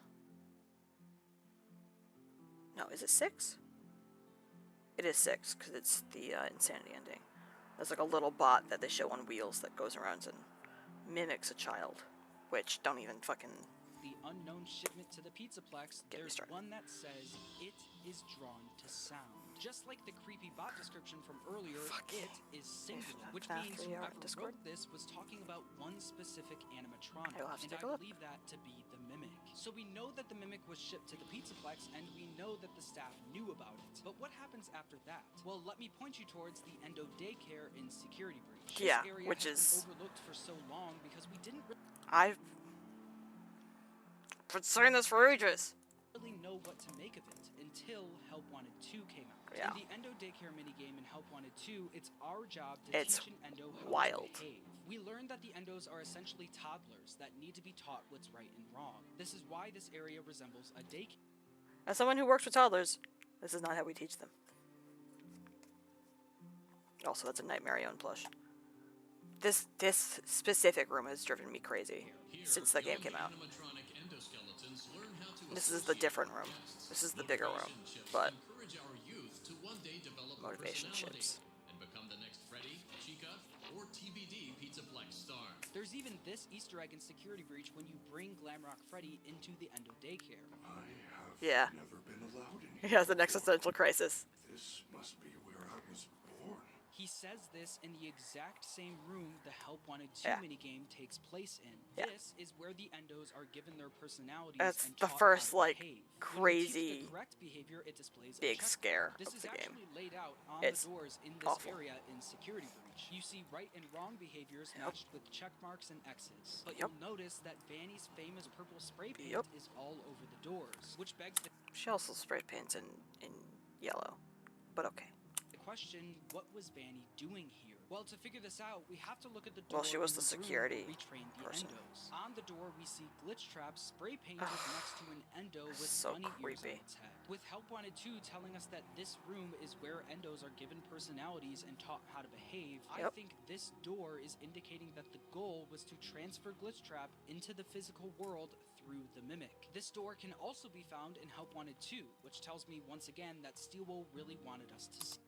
No, is it 6? It is 6, because it's the insanity ending. There's like a little bot that they show on wheels that goes around and mimics a child. Which, don't even fucking... the unknown shipment to the Pizzaplex, Get me there's started. one that says it is drawn to sound. Just like the creepy bot description from earlier, Fuck. it is singular, which FNAF means 3 whoever Discord? wrote this was talking about one specific animatronic, I will have to and take a I look. believe that to be the mimic. So we know that the mimic was shipped to the Pizzaplex, and we know that the staff knew about it. But what happens after that? Well, let me point you towards the Endo Daycare in Security Breach. Yeah, this area which has is- been overlooked for so long because we didn't I've been saying this for ages. really know what to make of it until Help Wanted 2 came out. Yeah. In the Endo Daycare minigame in Help Wanted 2, it's our job to It's teach an Endo how wild. to behave. We learned that the Endos are essentially toddlers that need to be taught what's right and wrong. This is why this area resembles a daycare. As someone who works with toddlers, this is not how we teach them. Also, that's a Nightmare Own plush. This specific room has driven me crazy since the game came out. This is the different room. This is the bigger room, but motivation chips. And become the next Freddy, Chica, or TBD Pizzaplex star. There's even this Easter egg in Security Breach when you bring Glamrock Freddy into the Endo daycare. I have Yeah. never been allowed in He here. has an existential crisis. This must be where I was born. He says this in the exact same room the Help Wanted 2 Yeah. minigame takes place in. Yeah. This is where the Endos are given their personalities That's and the taught first, how to like, behave. When you teach crazy the correct behavior, it displays a big check scare mark. This of is the game. actually laid out on It's the doors in this awful. area in Security Breach. You see right and wrong behaviors matched with check marks and X's. But Yep. you'll notice that Vanny's famous purple spray paint Yep. is all over the doors, which begs the She also spray paints in yellow, but okay. question, what was Vanny doing here? Well, to figure this out, we have to look at the door Well, she was in the room security where we trained the person. Endos. On the door, we see glitch traps spray painted next to an Endo with So bunny ears on creepy. its head. With Help Wanted 2 telling us that this room is where Endos are given personalities and taught how to behave, I Yep. think this door is indicating that the goal was to transfer Glitch Trap into the physical world through the Mimic. This door can also be found in Help Wanted 2, which tells me once again that Steelwool really wanted us to see.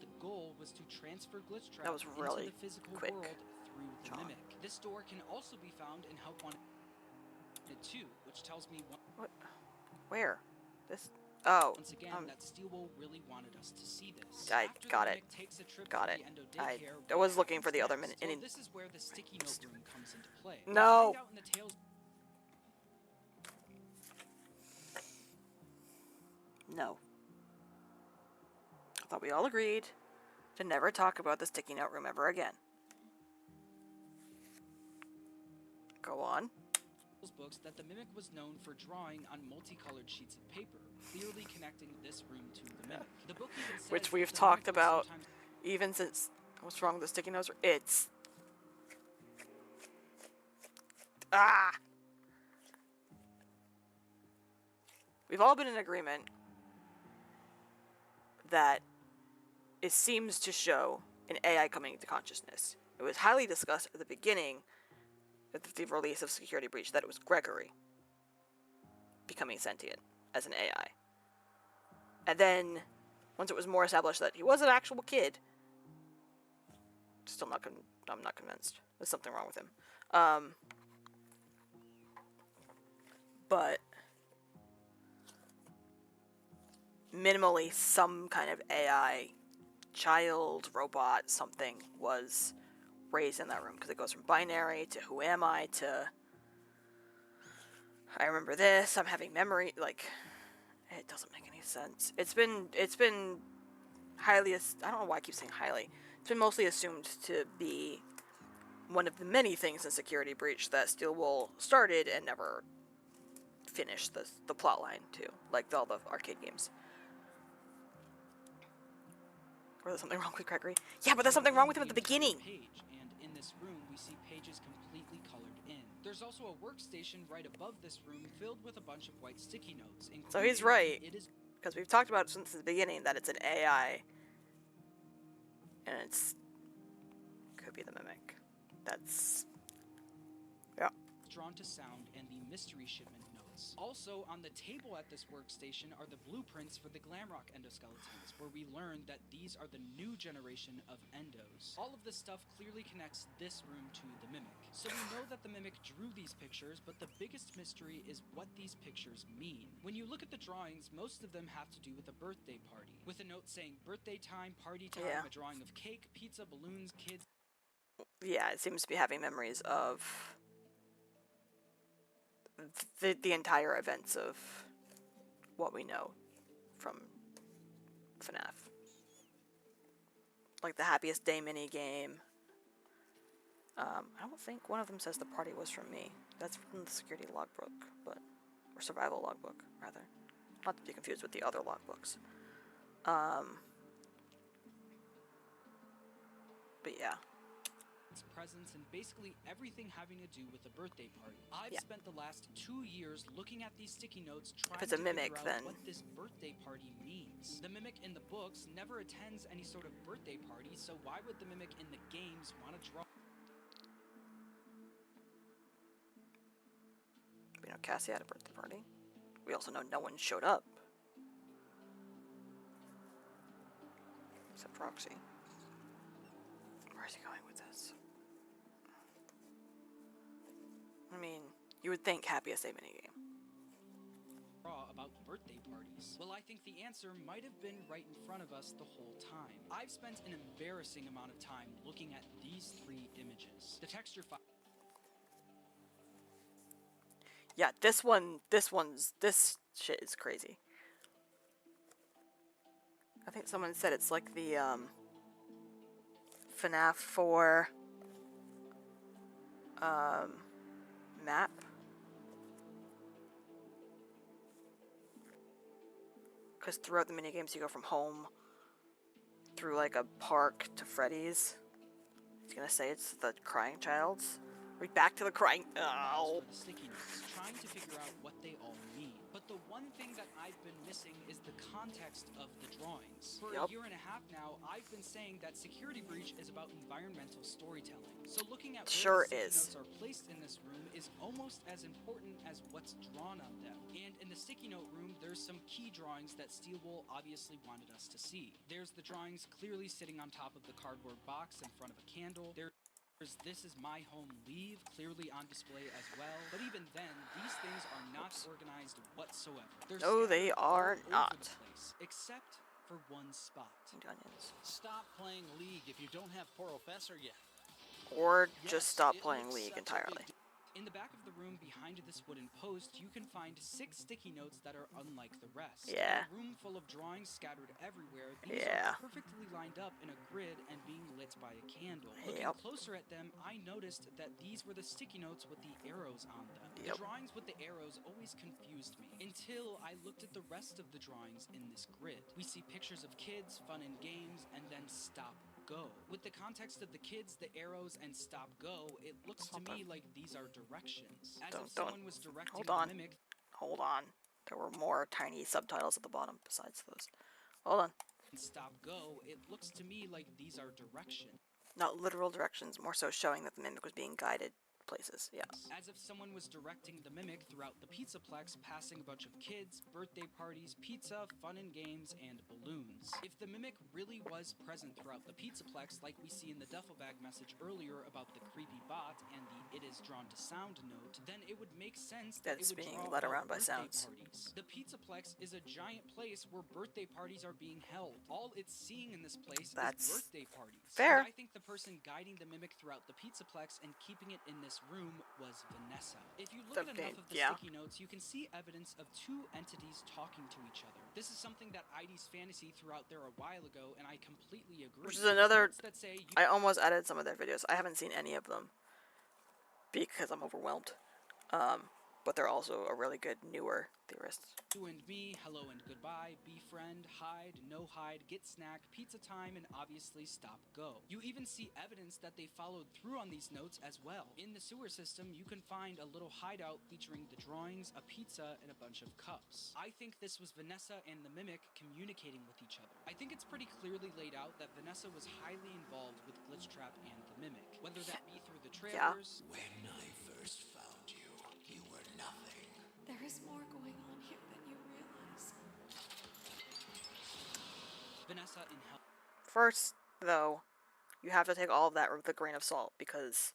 The goal was to transfer Glitch Trap That was really into the physical quick, world through the John. Mimic. This door can also be found in Help Wanted 2, which tells me What? Where? This? Oh. once again that Steelwool really wanted us to see this. I After got the it. Mimic takes a trip Got to it. the Endo I daycare, was what looking for the happens other next? minute. Well, this is where the sticky note room comes into play. No. We find out in the Tales No. I thought we all agreed to never talk about the sticky note room ever again. Go on. books that the Mimic was known for drawing on multicolored sheets of paper, clearly connecting this room to the Mimic. The book even says Which we've that the talked Mimic was about sometimes even since. What's wrong with the sticky notes? It's. Ah! We've all been in agreement that it seems to show an AI coming into consciousness. It was highly discussed at the beginning of the release of Security Breach that it was Gregory becoming sentient as an AI. And then, once it was more established that he was an actual kid, still not I'm not convinced. There's something wrong with him. But minimally some kind of AI, child, robot, something was raised in that room, because it goes from binary to who am I to I remember this, I'm having memory, like, it doesn't make any sense. It's been highly, I don't know why I keep saying highly, it's been mostly assumed to be one of the many things in Security Breach that Steelwool started and never finished the plot line to, like all the arcade games. Or there's something wrong with Gregory. Yeah, but there's something wrong with him at the beginning. page, and in this room we see pages completely colored in. There's also a workstation right above this room filled with a bunch of white sticky notes. So he's including right. It is Because we've talked about since the beginning that it's an AI. And it's could be the Mimic. That's yeah. drawn to sound and the mystery shipment notes. Also on the table at this workstation are the blueprints for the Glamrock endoskeletons, where we learn that these are the new generation of Endos. All of this stuff clearly connects this room to the Mimic. So we know that the Mimic drew these pictures, but the biggest mystery is what these pictures mean. When you look at the drawings, most of them have to do with a birthday party, with a note saying birthday time, party time, Yeah. a drawing of cake, pizza, balloons, kids. Yeah, it seems to be having memories of the entire events of what we know from FNAF. Like the Happiest Day mini game. I don't think one of them says the party was from me. That's from the security logbook, or survival logbook, rather. Not to be confused with the other logbooks. But yeah. Presents and basically everything having to do with a birthday party. I've Yeah. spent the last 2 years looking at these sticky notes trying it's a to mimic, figure out then- what this birthday party means. The Mimic in the books never attends any sort of birthday party, so why would the Mimic in the games want to draw? We know Cassie had a birthday party. We also know no one showed up. Except Roxy. Where is he going with this? You would think happiest day minigame. About birthday parties? Well, I think the answer might have been right in front of us the whole time. I've spent an embarrassing amount of time looking at these 3 images. The texture file. Yeah, this shit is crazy. I think someone said it's like the FNAF 4 map. Because throughout the minigames you go from home through like a park to Freddy's. He's gonna say it's the crying child's. Are we back to the crying? Oh. For the sticky notes, trying to figure out what they all mean. But the one thing that I've been missing is the context of the drawings. For a year and a half now, I've been saying that Security Breach is about environmental storytelling. So looking at where the sticky notes are placed in this room is almost as important as what's drawn on them. And in the sticky note room, there's some key drawings that Steelwool obviously wanted us to see. There's the drawings clearly sitting on top of the cardboard box in front of a candle. There's This Is My Home Leave clearly on display as well, but even then, these things are not organized whatsoever. No, they are not. Over the place, except for one spot. Onions. Stop playing League if you don't have Professor yet. Or just stop playing League entirely. In the back of the room behind this wooden post, you can find 6 sticky notes that are unlike the rest. Yeah. In a room full of drawings scattered everywhere, these are perfectly lined up in a grid and being lit by a candle. Looking closer at them, I noticed that these were the sticky notes with the arrows on them. The drawings with the arrows always confused me, until I looked at the rest of the drawings in this grid. We see pictures of kids, fun and games, and then stop go. With the context of the kids, the arrows, and stop go, it looks to me like these are directions. As if someone was directing the mimic. Hold on. There were more tiny subtitles at the bottom besides those. Hold on. Stop go, it looks to me like these are directions. Not literal directions, more so showing that the mimic was being guided places, yeah. As if someone was directing the mimic throughout the Pizzaplex, passing a bunch of kids, birthday parties, pizza, fun and games, and balloons. If the mimic really was present throughout the Pizzaplex, like we see in the duffel bag message earlier about the creepy bot and the "it is drawn to sound" note, then it would make sense that it would being draw led around by birthday sounds. Parties. The Pizzaplex is a giant place where birthday parties are being held. All it's seeing in this place is birthday parties. Fair. And I think the person guiding the mimic throughout the Pizzaplex and keeping it in this room was Vanessa. If you look at enough of the sticky notes, you can see evidence of 2 entities talking to each other. This is something that ID's Fantasy threw out there a while ago, and I completely agree. Which is another... I almost added some of their videos. I haven't seen any of them because I'm overwhelmed. But they're also a really good newer theorist. You and me, hello and goodbye, befriend, hide, no hide, get snack, pizza time, and obviously stop go. You even see evidence that they followed through on these notes as well. In the sewer system, you can find a little hideout featuring the drawings, a pizza, and a bunch of cups. I think this was Vanessa and the mimic communicating with each other. I think it's pretty clearly laid out that Vanessa was highly involved with Glitchtrap and the mimic, whether that be through the trailers. When I first found you, you were nothing. There is more going on here than you realize. Vanessa in hell. First, though, you have to take all of that with a grain of salt, because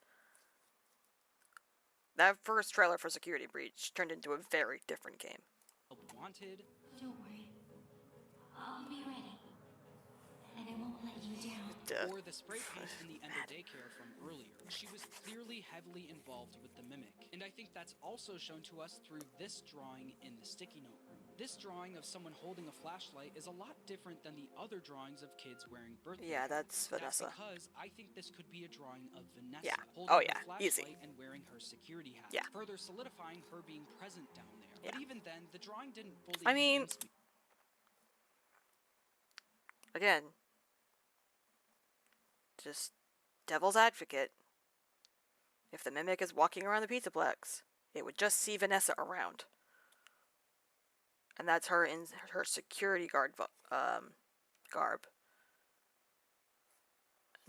that first trailer for Security Breach turned into a very different game. Wanted. Don't worry. I'll be ready. And I won't let you down. Or the spray paint in the Ender daycare from earlier. She was clearly heavily involved with the mimic. And I think that's also shown to us through this drawing in the sticky note room. This drawing of someone holding a flashlight is a lot different than the other drawings of kids wearing birthday. Yeah, that's Vanessa. That's because I think this could be a drawing of Vanessa a holding a flashlight easy. and wearing her security hat. Yeah. Further solidifying her being present down there. Yeah. But even then, the drawing didn't fully I mean, convince me. Again, just devil's advocate. If the mimic is walking around the Pizzaplex, it would just see Vanessa around. And that's her in her security guard garb.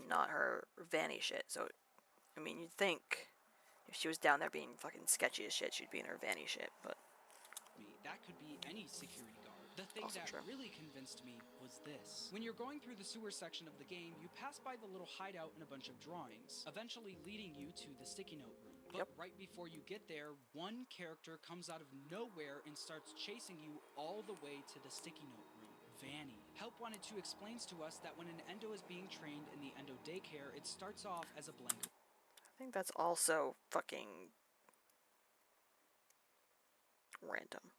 Not her Vanny shit. So, I mean, you'd think if she was down there being fucking sketchy as shit, she'd be in her Vanny shit, but... That could be any security guard. The thing Also that true. really convinced me was this. When you're going through the sewer section of the game, you pass by the little hideout and a bunch of drawings, eventually leading you to the sticky note room. But Yep. right before you get there, one character comes out of nowhere and starts chasing you all the way to the sticky note room. Vanny. Help Wanted 2 explains to us that when an endo is being trained in the endo daycare, it starts off as a blank I think that's also fucking random.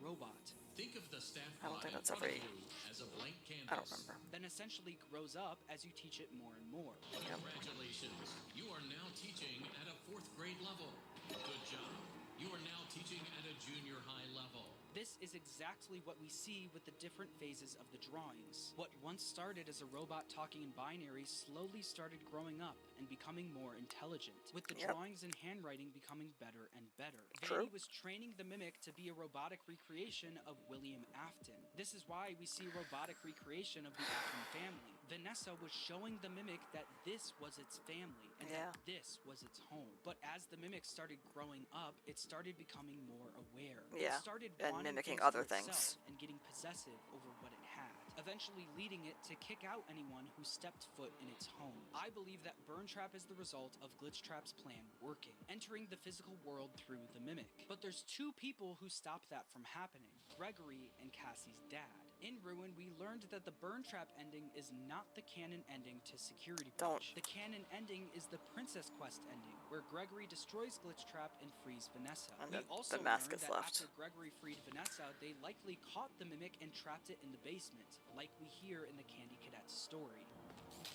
robot. Think of the staff I don't pod think in that's front of every- you as a blank canvas. I don't remember. Then essentially grows up as you teach it more and more. Congratulations. You are now teaching at a 4th grade level. Good job. You are now teaching at a junior high level. This is exactly what we see with the different phases of the drawings. What once started as a robot talking in binary slowly started growing up and becoming more intelligent, with the Yep. drawings and handwriting becoming better and better. True. Vanny was training the mimic to be a robotic recreation of William Afton. This is why we see a robotic recreation of the Afton family. Vanessa was showing the mimic that this was its family and Yeah. that this was its home. But as the mimic started growing up, it started becoming more aware. Yeah, It started and wanting mimicking things for other itself things. and getting possessive over what it had, eventually leading it to kick out anyone who stepped foot in its home. I believe that Burn Trap is the result of Glitch Trap's plan working, entering the physical world through the mimic. But there's two people who stopped that from happening: Gregory and Cassie's dad. In Ruin, we learned that the Burn Trap ending is not the canon ending to Security Don't. Breach. The canon ending is the Princess Quest ending, where Gregory destroys Glitch Trap and frees Vanessa. And We the also mask learned is that left. after Gregory freed Vanessa, they likely caught the mimic and trapped it in the basement, like we hear in the Candy Cadet's story.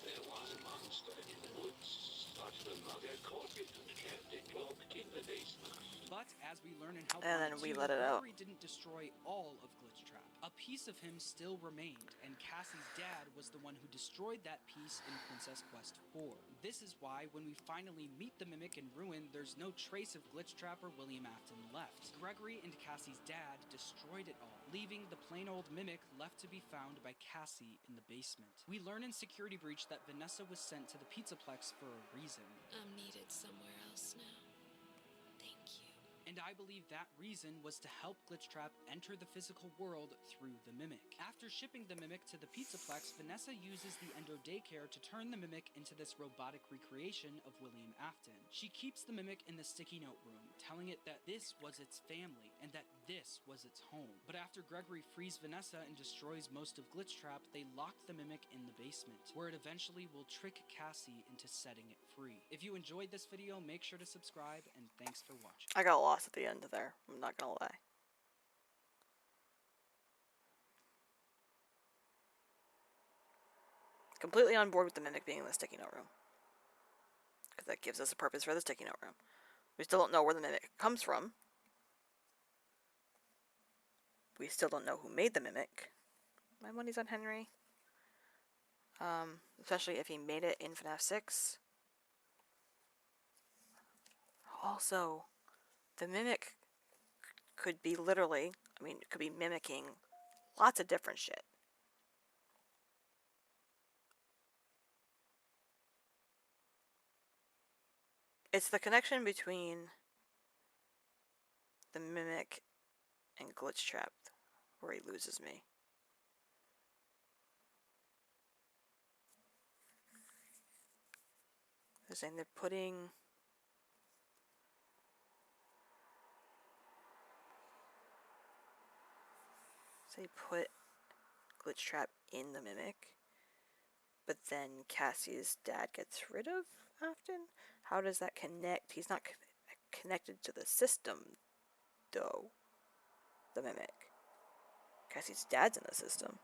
There was a monster in the woods. Started a mother caught it and kept it locked in the basement. But as we learn in Help And Wanted then we 2, let it out. Gregory didn't destroy all of Glitch Trap. A piece of him still remained, and Cassie's dad was the one who destroyed that piece in Princess Quest 4. This is why, when we finally meet the mimic in Ruin, there's no trace of Glitch Trap or William Afton left. Gregory and Cassie's dad destroyed it all, leaving the plain old mimic left to be found by Cassie in the basement. We learn in Security Breach that Vanessa was sent to the Pizzaplex for a reason. I'm needed somewhere else now. Thank you. And I believe that reason was to help Glitch Trap enter the physical world through the Mimic. After shipping the Mimic to the Pizzaplex, Vanessa uses the Endo Daycare to turn the Mimic into this robotic recreation of William Afton. She keeps the Mimic in the sticky note room, telling it that this was its family and that this was its home. But after Gregory frees Vanessa and destroys most of Glitch Trap, they lock the Mimic in the basement, where it eventually will trick Cassie into setting it free. If you enjoyed this video, make sure to subscribe, and thanks for watching. I got lost at the end there. I'm not gonna lie. Completely on board with the mimic being in the sticky note room, because that gives us a purpose for the sticky note room. We still don't know where the mimic comes from. We still don't know who made the mimic. My money's on Henry. Especially if he made it in FNAF 6. Also, the mimic could be literally, it could be mimicking lots of different shit. It's the connection between the mimic and Glitch Trap where he loses me. They're saying they're putting put Glitch Trap in the mimic, but then Cassie's dad gets rid of Afton? How does that connect? He's not connected to the system, though. The mimic. Cassie's dad's in the system.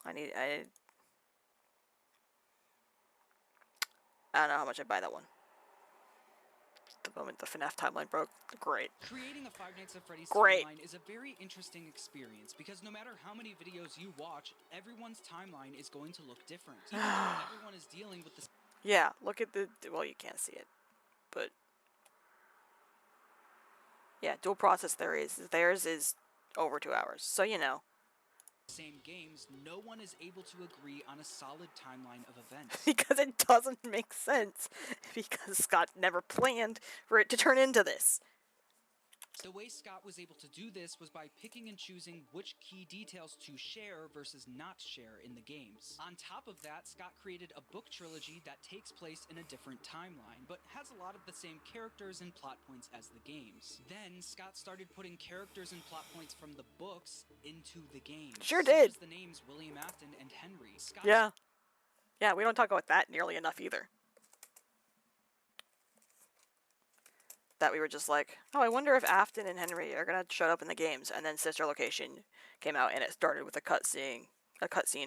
I don't know how much I buy that one. The moment the FNAF timeline broke, great. Creating a Five Nights at Freddy's Great. timeline is a very interesting experience because no matter how many videos you watch, everyone's timeline is going to look different. Even though everyone is dealing with the Yeah, look at the, well, you can't see it, but yeah, dual process theirs is over 2 hours, so you know. same games, no one is able to agree on a solid timeline of events. Because it doesn't make sense, because Scott never planned for it to turn into this. The way Scott was able to do this was by picking and choosing which key details to share versus not share in the games. On top of that, Scott created a book trilogy that takes place in a different timeline, but has a lot of the same characters and plot points as the games. Then, Scott started putting characters and plot points from the books into the games. Sure such did. as the names William Afton and Henry. Scott Yeah. Yeah, we don't talk about that nearly enough either. That we were just like, oh, I wonder if Afton and Henry are gonna show up in the games, and then Sister Location came out, and it started with a cutscene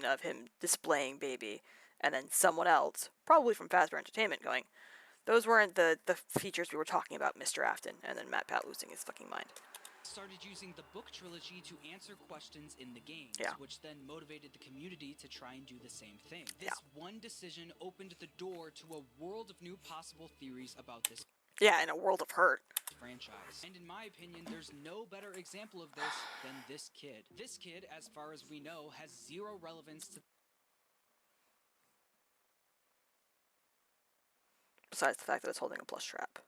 of him displaying Baby, and then someone else, probably from Fazbear Entertainment, going, those weren't the features we were talking about, Mr. Afton, and then Matt Pat losing his fucking mind. Started using the book trilogy to answer questions in the games, Yeah. which then motivated the community to try and do the same thing. This one decision opened the door to a world of new possible theories about this Yeah, in a world of hurt. franchise. And in my opinion, there's no better example of this than this kid. This kid, as far as we know, has zero relevance to Besides the fact that it's holding a plush trap.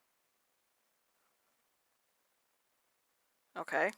Okay.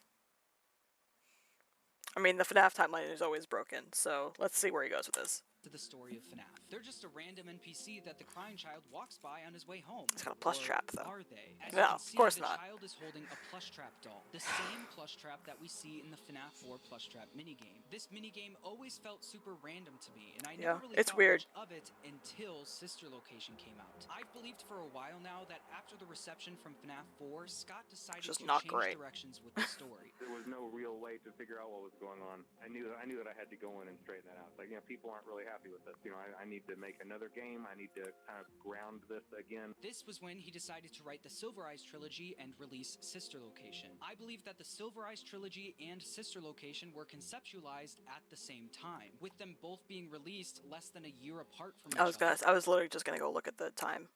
I mean, the FNAF timeline is always broken, so let's see where he goes with this. the story of FNAF. They're just a random NPC that the crying child walks by on his way home. It's got a plush Or trap, though. Are they? As No, you can of see, course the not. child is holding a plush trap doll. The same plush trap that we see in the FNAF 4 plush trap minigame. This minigame always felt super random to me, and I Yeah, never really it's thought weird. much of it until Sister Location came out. I've believed for a while now that after the reception from FNAF 4, Scott decided Just to not change great. directions with the story. There was no real way to figure out what was going on. I knew that I had to go in and straighten that out. Like, people aren't really happy with this. I need to make another game. I need to kind of ground this again. This was when he decided to write the Silver Eyes trilogy and release Sister Location. I believe that the Silver Eyes trilogy and Sister Location were conceptualized at the same time, with them both being released less than a year apart from each other. I was literally just gonna go look at the time.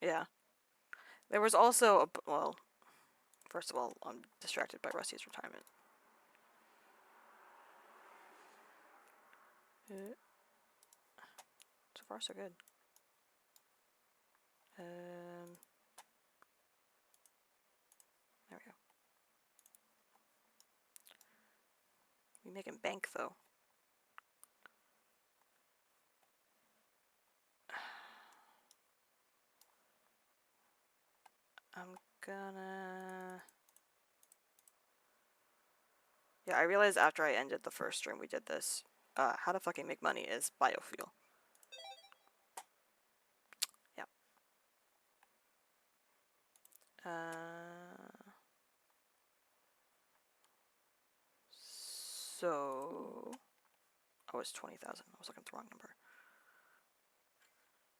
Yeah. There was also well, first of all, I'm distracted by Rusty's retirement. So far, so good. There we go. We making bank though. I'm gonna... Yeah, I realized after I ended the first stream we did this, how to fucking make money is biofuel. Yep. So... Oh, it's 20,000. I was looking at the wrong number.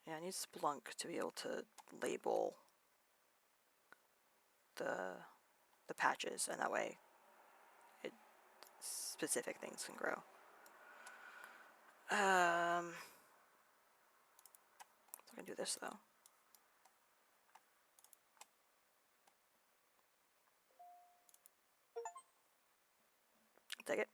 Yeah, I need Splunk to be able to label the patches, and that way specific things can grow. So I can do this though. Take it.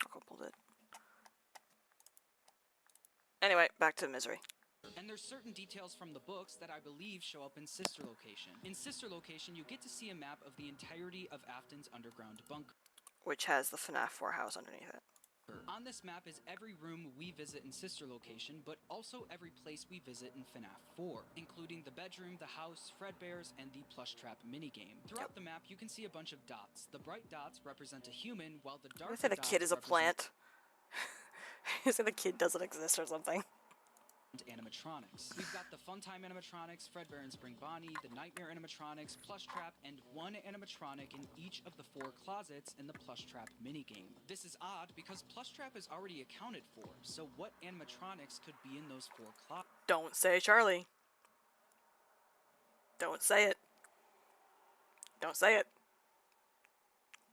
I'll go pull it. Anyway, back to Misery. And there's certain details from the books that I believe show up in Sister Location. In Sister Location, you get to see a map of the entirety of Afton's underground bunker. Which has the FNAF 4 house underneath it. On this map is every room we visit in Sister Location, but also every place we visit in FNAF 4, including the bedroom, the house, Fredbear's, and the plush trap minigame. Throughout the map, you can see a bunch of dots. The bright dots represent a human, while the dark I say the kid is a plant. You say the kid doesn't exist or something. Animatronics. We've got the Funtime animatronics, Fredbear and Spring Bonnie, the Nightmare animatronics, Plush Trap, and one animatronic in each of the 4 closets in the Plush Trap minigame. This is odd because Plush Trap is already accounted for, so what animatronics could be in those 4 closets? Don't say Charlie. Don't say it. Don't say it.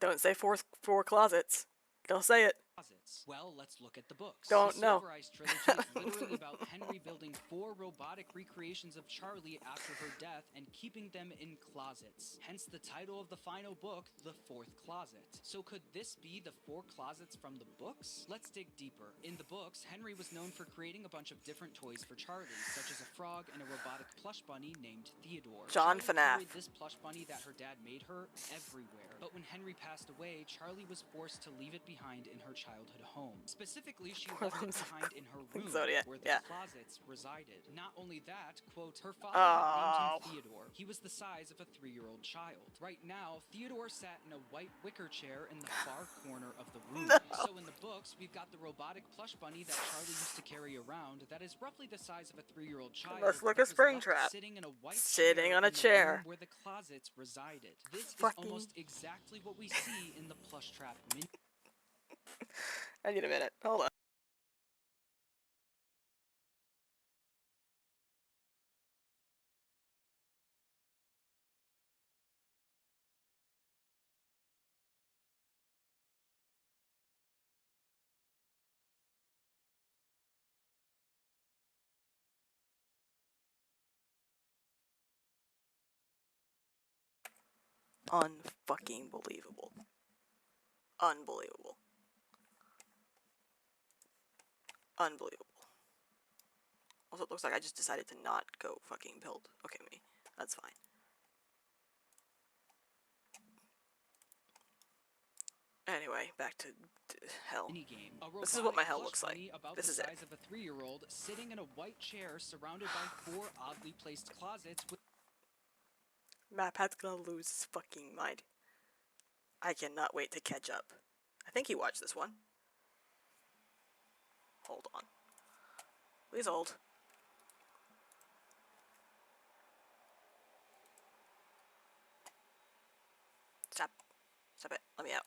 Don't say four closets. Don't say it. closets. Well, let's look at the books. Don't The know. Silver Eyes trilogy is literally about Henry building 4 robotic recreations of Charlie after her death and keeping them in closets. Hence the title of the final book, The Fourth Closet. So could this be the 4 closets from the books? Let's dig deeper. In the books, Henry was known for creating a bunch of different toys for Charlie, such as a frog and a robotic plush bunny named Theodore. John Charlie FNAF. carried this plush bunny that her dad made her everywhere. But when Henry passed away, Charlie was forced to leave it behind in her childhood home. Specifically, she Poor left it Lum's- behind in her room, Zodiac, where the yeah. closets resided. Not only that, quote, her father had named him Theodore. He was the size of a 3-year-old child. Right now, Theodore sat in a white wicker chair in the far corner of the room. So in the books, we've got the robotic plush bunny that Charlie used to carry around that is roughly the size of a 3-year-old child. Must look that a was Spring left Trap. Sitting in a white Sitting chair on a in the chair. room where the closets resided. This is Fucking- almost exactly what we see in the plush trap mini. I need a minute. Hold on. Unfucking believable. Unbelievable. Unbelievable. Also, it looks like I just decided to not go fucking build. Okay, me. That's fine. Anyway, back to hell. Minigame. This is what my hell Plush looks like. bunny about This the is it. size of a 3-year-old sitting in a white chair surrounded by 4 oddly placed closets with MatPat's gonna lose his fucking mind. I cannot wait to catch up. I think he watched this one. Hold on. Please hold. Stop. Stop it. Let me out.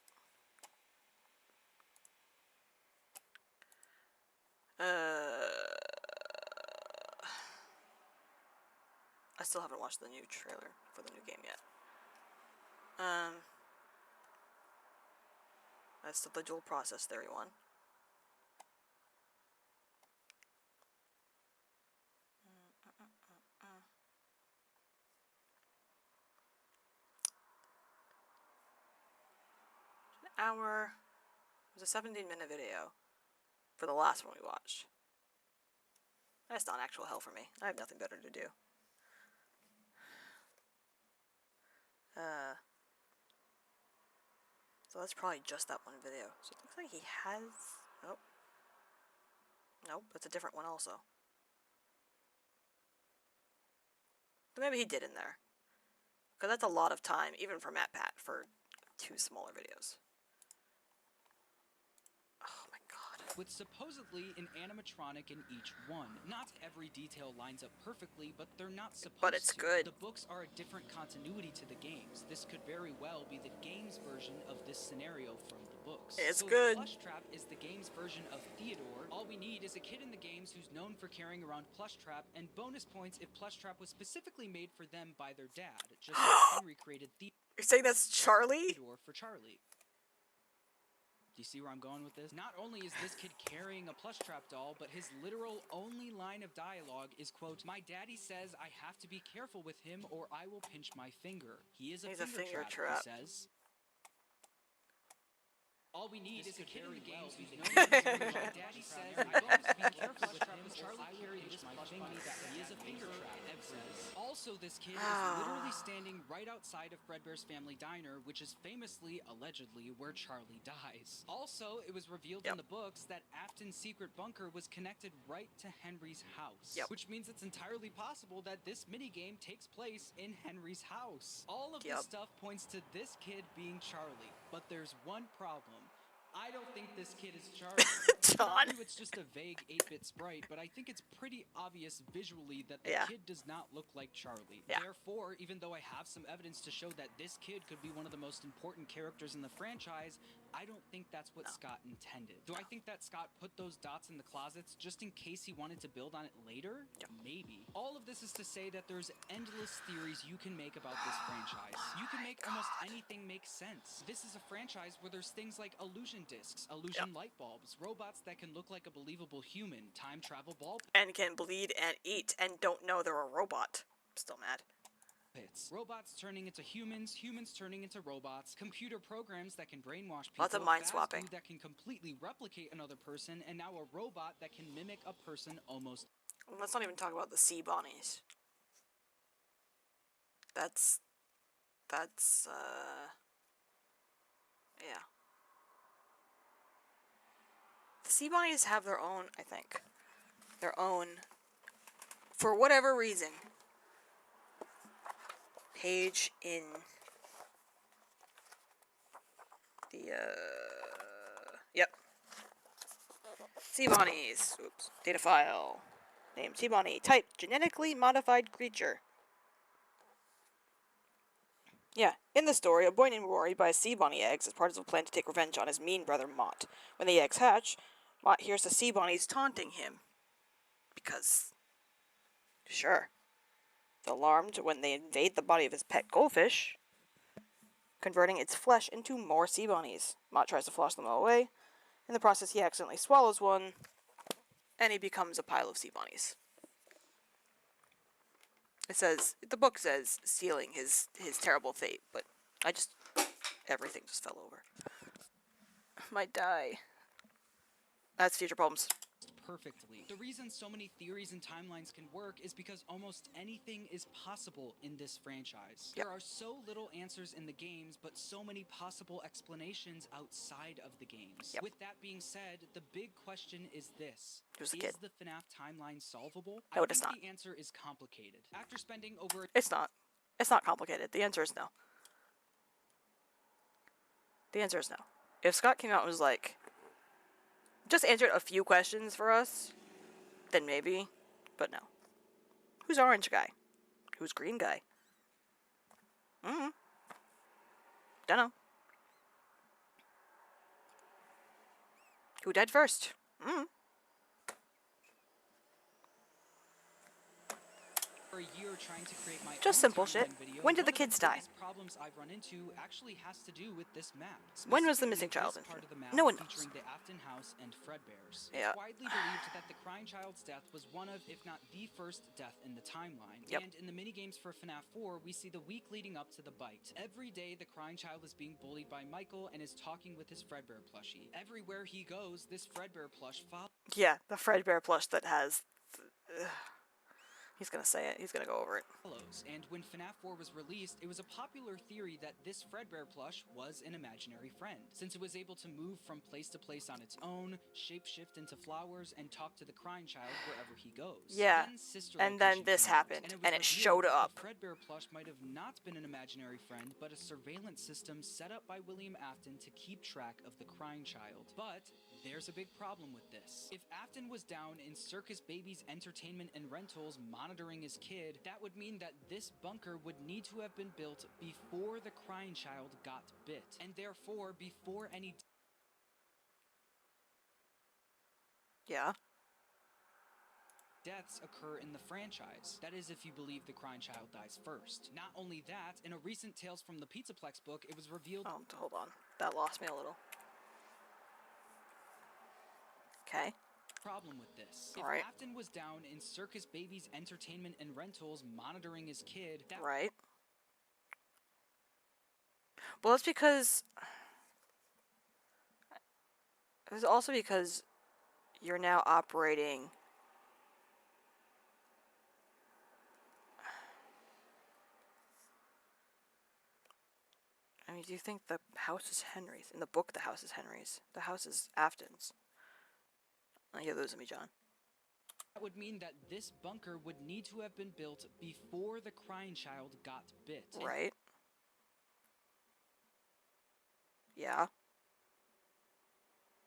I still haven't watched the new trailer for the new game yet. That's the dual process theory one. An hour. It was a 17-minute video for the last one we watched. That's not actual hell for me. I have nothing better to do. So that's probably just that one video. So it looks like he has... Oh. Nope, that's a different one also. But maybe he did in there. Because that's a lot of time, even for MatPat, for 2 smaller videos. Oh my god. with supposedly an animatronic in each one. Not every detail lines up perfectly, but they're not supposed to. But it's good. The books are a different continuity to the games. This could very well be the game's version of this scenario from the books. It's so good. Plush Trap is the game's version of Theodore. All we need is a kid in the games who's known for carrying around Plush Trap, and bonus points if Plush Trap was specifically made for them by their dad, just like Henry created You're saying that's Charlie? Theodore for Charlie. Do you see where I'm going with this? Not only is this kid carrying a Plush Trap doll, but his literal only line of dialogue is, quote, "My daddy says I have to be careful with him or I will pinch my finger. He is a He's finger, a finger trap. he says. All we need is a kid in the games who's known for carrying my daddy says I have to be careful with him or I will pinch my finger. He is a finger trap, Ed says. Also, this kid is literally standing right outside of Fredbear's Family Diner, which is famously, allegedly, where Charlie dies. Also, it was revealed in the books that Afton's secret bunker was connected right to Henry's house, which means it's entirely possible that this minigame takes place in Henry's house. All of this stuff points to this kid being Charlie, but there's one problem. I don't think this kid is Charlie. John. It's just a vague 8-bit sprite, but I think it's pretty obvious visually that the kid does not look like Charlie. Therefore, even though I have some evidence to show that this kid could be one of the most important characters in the franchise, I don't think that's what Scott intended. Do I think that Scott put those dots in the closets just in case he wanted to build on it later? Yeah. Maybe. All of this is to say that there's endless theories you can make about this franchise. You can make almost anything make sense. This is a franchise where there's things like illusion discs, illusion light bulbs, robots that can look like a believable human, time travel ball And can bleed and eat and don't know they're a robot. I'm still mad. pits, robots turning into humans, humans turning into robots, computer programs that can brainwash people, Lots of mind fast swapping. food that can completely replicate another person, and now a robot that can mimic a person almost. Let's not even talk about the sea bonnies. That's yeah. The sea bonnies have their own, I think. Their own, for whatever reason, page in the, yep. Sea bonnies. Oops. Data file. Name sea bonnie. Type genetically modified creature. Yeah, in the story, a boy named Rory buys sea bonnie eggs as part of a plan to take revenge on his mean brother Mott. When the eggs hatch, Mott hears the sea bonnies taunting him. Because, sure. Alarmed when they invade the body of his pet goldfish, converting its flesh into more sea bonnies. Mott tries to flush them all away. In the process, he accidentally swallows one, and he becomes a pile of sea bonnies. It says, the book says, sealing his terrible fate, but everything just fell over. Might die. That's future problems. Perfectly. The reason so many theories and timelines can work is because almost anything is possible in this franchise. Yep. There are so little answers in the games, but so many possible explanations outside of the games. Yep. With that being said, the big question is this. Who's the Is kid? the FNAF timeline solvable? No, I it is think not. the answer is complicated. After spending over It's not. It's not complicated. The answer is no. The answer is no. If Scott came out and was like, just answered a few questions for us, then maybe, but no. Who's orange guy? Who's green guy? Dunno. Who died first? for a year trying to create my Just own simple shit. timeline video, When did one the of kids die? biggest problems I've run into actually has to do with this map. When was the missing Specifically, child this part of the map No one knows. featuring the Afton house and Fredbear's. Yeah. It's widely believed that the crying child's death was one of, if not the first death in the timeline. Yep. And in the minigames for FNAF 4, we see the week leading up to the bite. Every day, the crying child is being bullied by Michael and is talking with his Fredbear plushie. Everywhere he goes, this Fredbear plush follows. Yeah, the Fredbear plush that has... He's gonna say it. He's gonna go over it. And when FNAF 4 was released, it was a popular theory that this Fredbear plush was an imaginary friend, since it was able to move from place to place on its own, shapeshift into flowers, and talk to the crying child wherever he goes. Yeah, Then Sister and then Location this came out, happened, was and it revealed showed that up. The Fredbear plush might have not been an imaginary friend, but a surveillance system set up by William Afton to keep track of the crying child. But there's a big problem with this. If Afton was down in Circus Baby's entertainment and rentals monitoring his kid, that would mean that this bunker would need to have been built before the crying child got bit, and therefore before any Yeah. deaths occur in the franchise. That is, if you believe the crying child dies first. Not only that, in a recent Tales from the Pizzaplex book, it was revealed... Oh, hold on. That lost me a little. Okay. Problem with this. If Right. Afton was down in Circus Baby's entertainment and rentals monitoring his kid, that Right. Well, it's because... It's also because you're now operating... I mean, do you think the house is Henry's? In the book, the house is Henry's. The house is Afton's. Oh, you're losing me, John. That would mean that this bunker would need to have been built before the crying child got bit. Right. Yeah.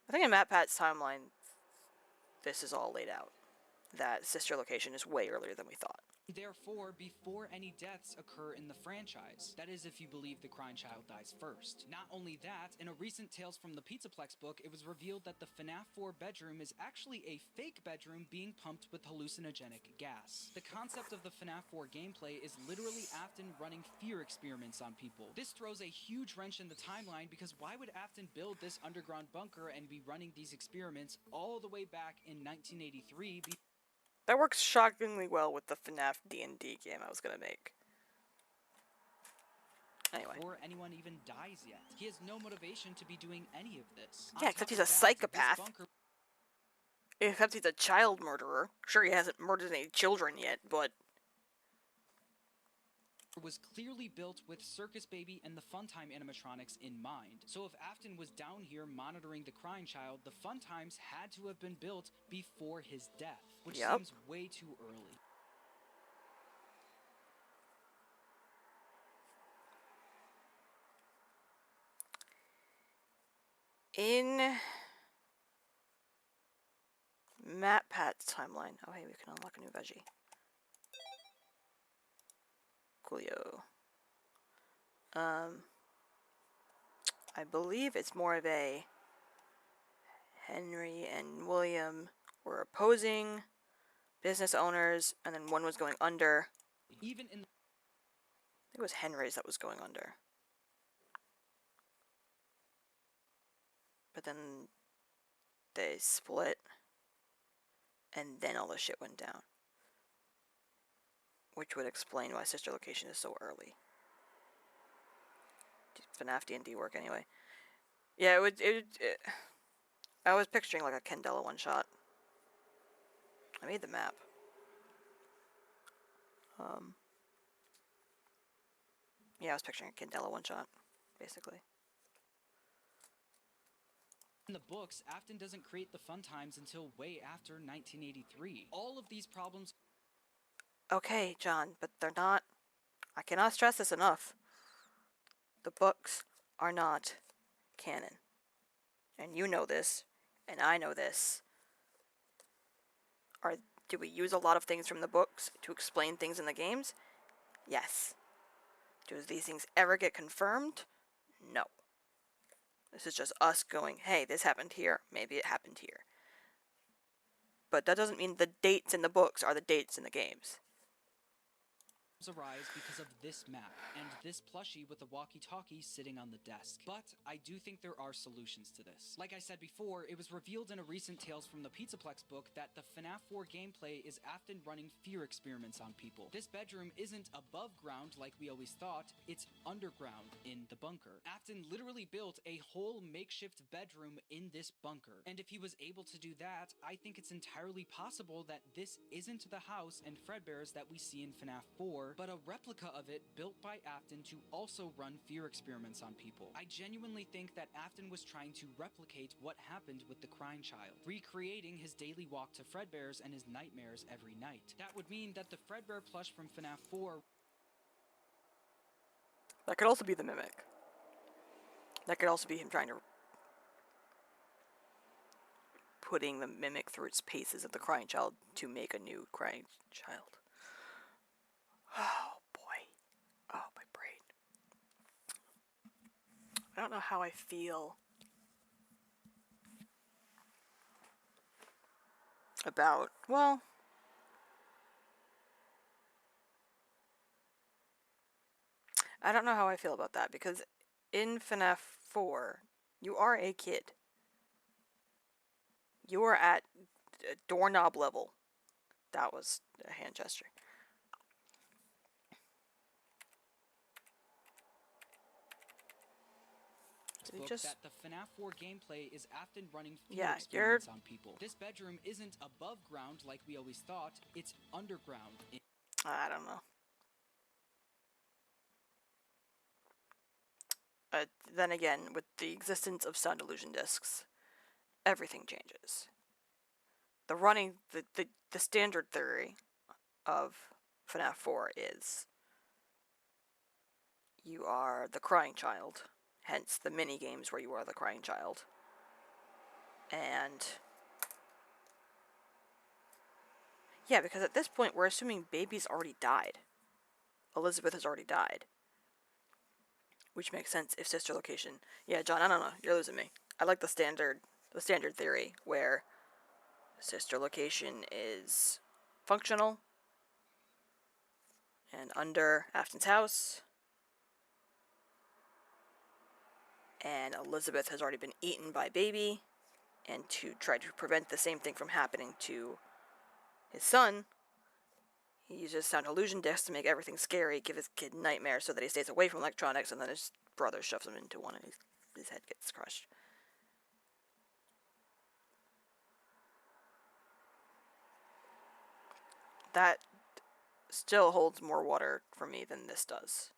I think in MatPat's timeline, this is all laid out. That sister location is way earlier than we thought. Therefore, before any deaths occur in the franchise. That is, if you believe the crying child dies first. Not only that, in a recent Tales from the Pizzaplex book, it was revealed that the FNAF 4 bedroom is actually a fake bedroom being pumped with hallucinogenic gas. The concept of the FNAF 4 gameplay is literally Afton running fear experiments on people. This throws a huge wrench in the timeline because why would Afton build this underground bunker and be running these experiments all the way back in 1983? That works shockingly well with the FNAF D&D game I was gonna make. Anyway. Before anyone even dies yet. He has no motivation to be doing any of this. Yeah, except he's a psychopath. Except he's a child murderer. Sure, he hasn't murdered any children yet, but... was clearly built with Circus Baby and the Funtime animatronics in mind. So if Afton was down here monitoring the crying child, the Funtimes had to have been built before his death, which seems way too early. In MatPat's timeline. Oh hey, we can unlock a new veggie. Coolio. I believe it's more of a Henry and William were opposing business owners, and then one was going under. Even in I think it was Henry's that was going under. But then they split, and then all the shit went down. Which would explain why Sister Location is so early. FNAF D&D work anyway. Yeah, I was picturing like a Candela one-shot. I made the map. Yeah, I was picturing a Candela one-shot, basically. In the books, Afton doesn't create the Funtimes until way after 1983. All of these problems... Okay, John, but they're not... I cannot stress this enough. The books are not canon. And you know this, and I know this. Do we use a lot of things from the books to explain things in the games? Yes. Do these things ever get confirmed? No. This is just us going, hey, this happened here, maybe it happened here. But that doesn't mean the dates in the books are the dates in the games. arise because of this map and this plushie with the walkie-talkie sitting on the desk. But I do think there are solutions to this. Like I said before, it was revealed in a recent Tales from the Pizzaplex book that the FNAF 4 gameplay is Afton running fear experiments on people. This bedroom isn't above ground like we always thought, it's underground in the bunker. Afton literally built a whole makeshift bedroom in this bunker. And if he was able to do that, I think it's entirely possible that this isn't the house and Fredbear's that we see in FNAF 4, but a replica of it built by Afton to also run fear experiments on people. I genuinely think that Afton was trying to replicate what happened with the crying child, recreating his daily walk to Fredbear's and his nightmares every night. That would mean that the Fredbear plush from FNAF 4... That could also be the Mimic. That could also be him trying to... putting the Mimic through its paces of the crying child to make a new crying child. Oh boy. Oh, my brain. I don't know how I feel about, well, I don't know how I feel about that, because in FNAF 4, you are a kid. You are at doorknob level. That was a hand gesture. That the FNAF 4 gameplay is Afton running fear experiments on people. This bedroom isn't above ground like we always thought, it's underground. I don't know. Then again, with the existence of sound illusion discs, everything changes. The standard theory of FNAF 4 is you are the crying child, hence the mini games where you are the crying child. And Yeah, because at this point, we're assuming baby's already died. Elizabeth has already died. Which makes sense if sister location... Yeah, John, I don't know. You're losing me. I like the standard theory where sister location is functional and under Afton's house, and Elizabeth has already been eaten by baby, and to try to prevent the same thing from happening to his son, he uses sound illusion discs to make everything scary, give his kid nightmares so that he stays away from electronics, and then his brother shoves him into one and his head gets crushed. That still holds more water for me than this does.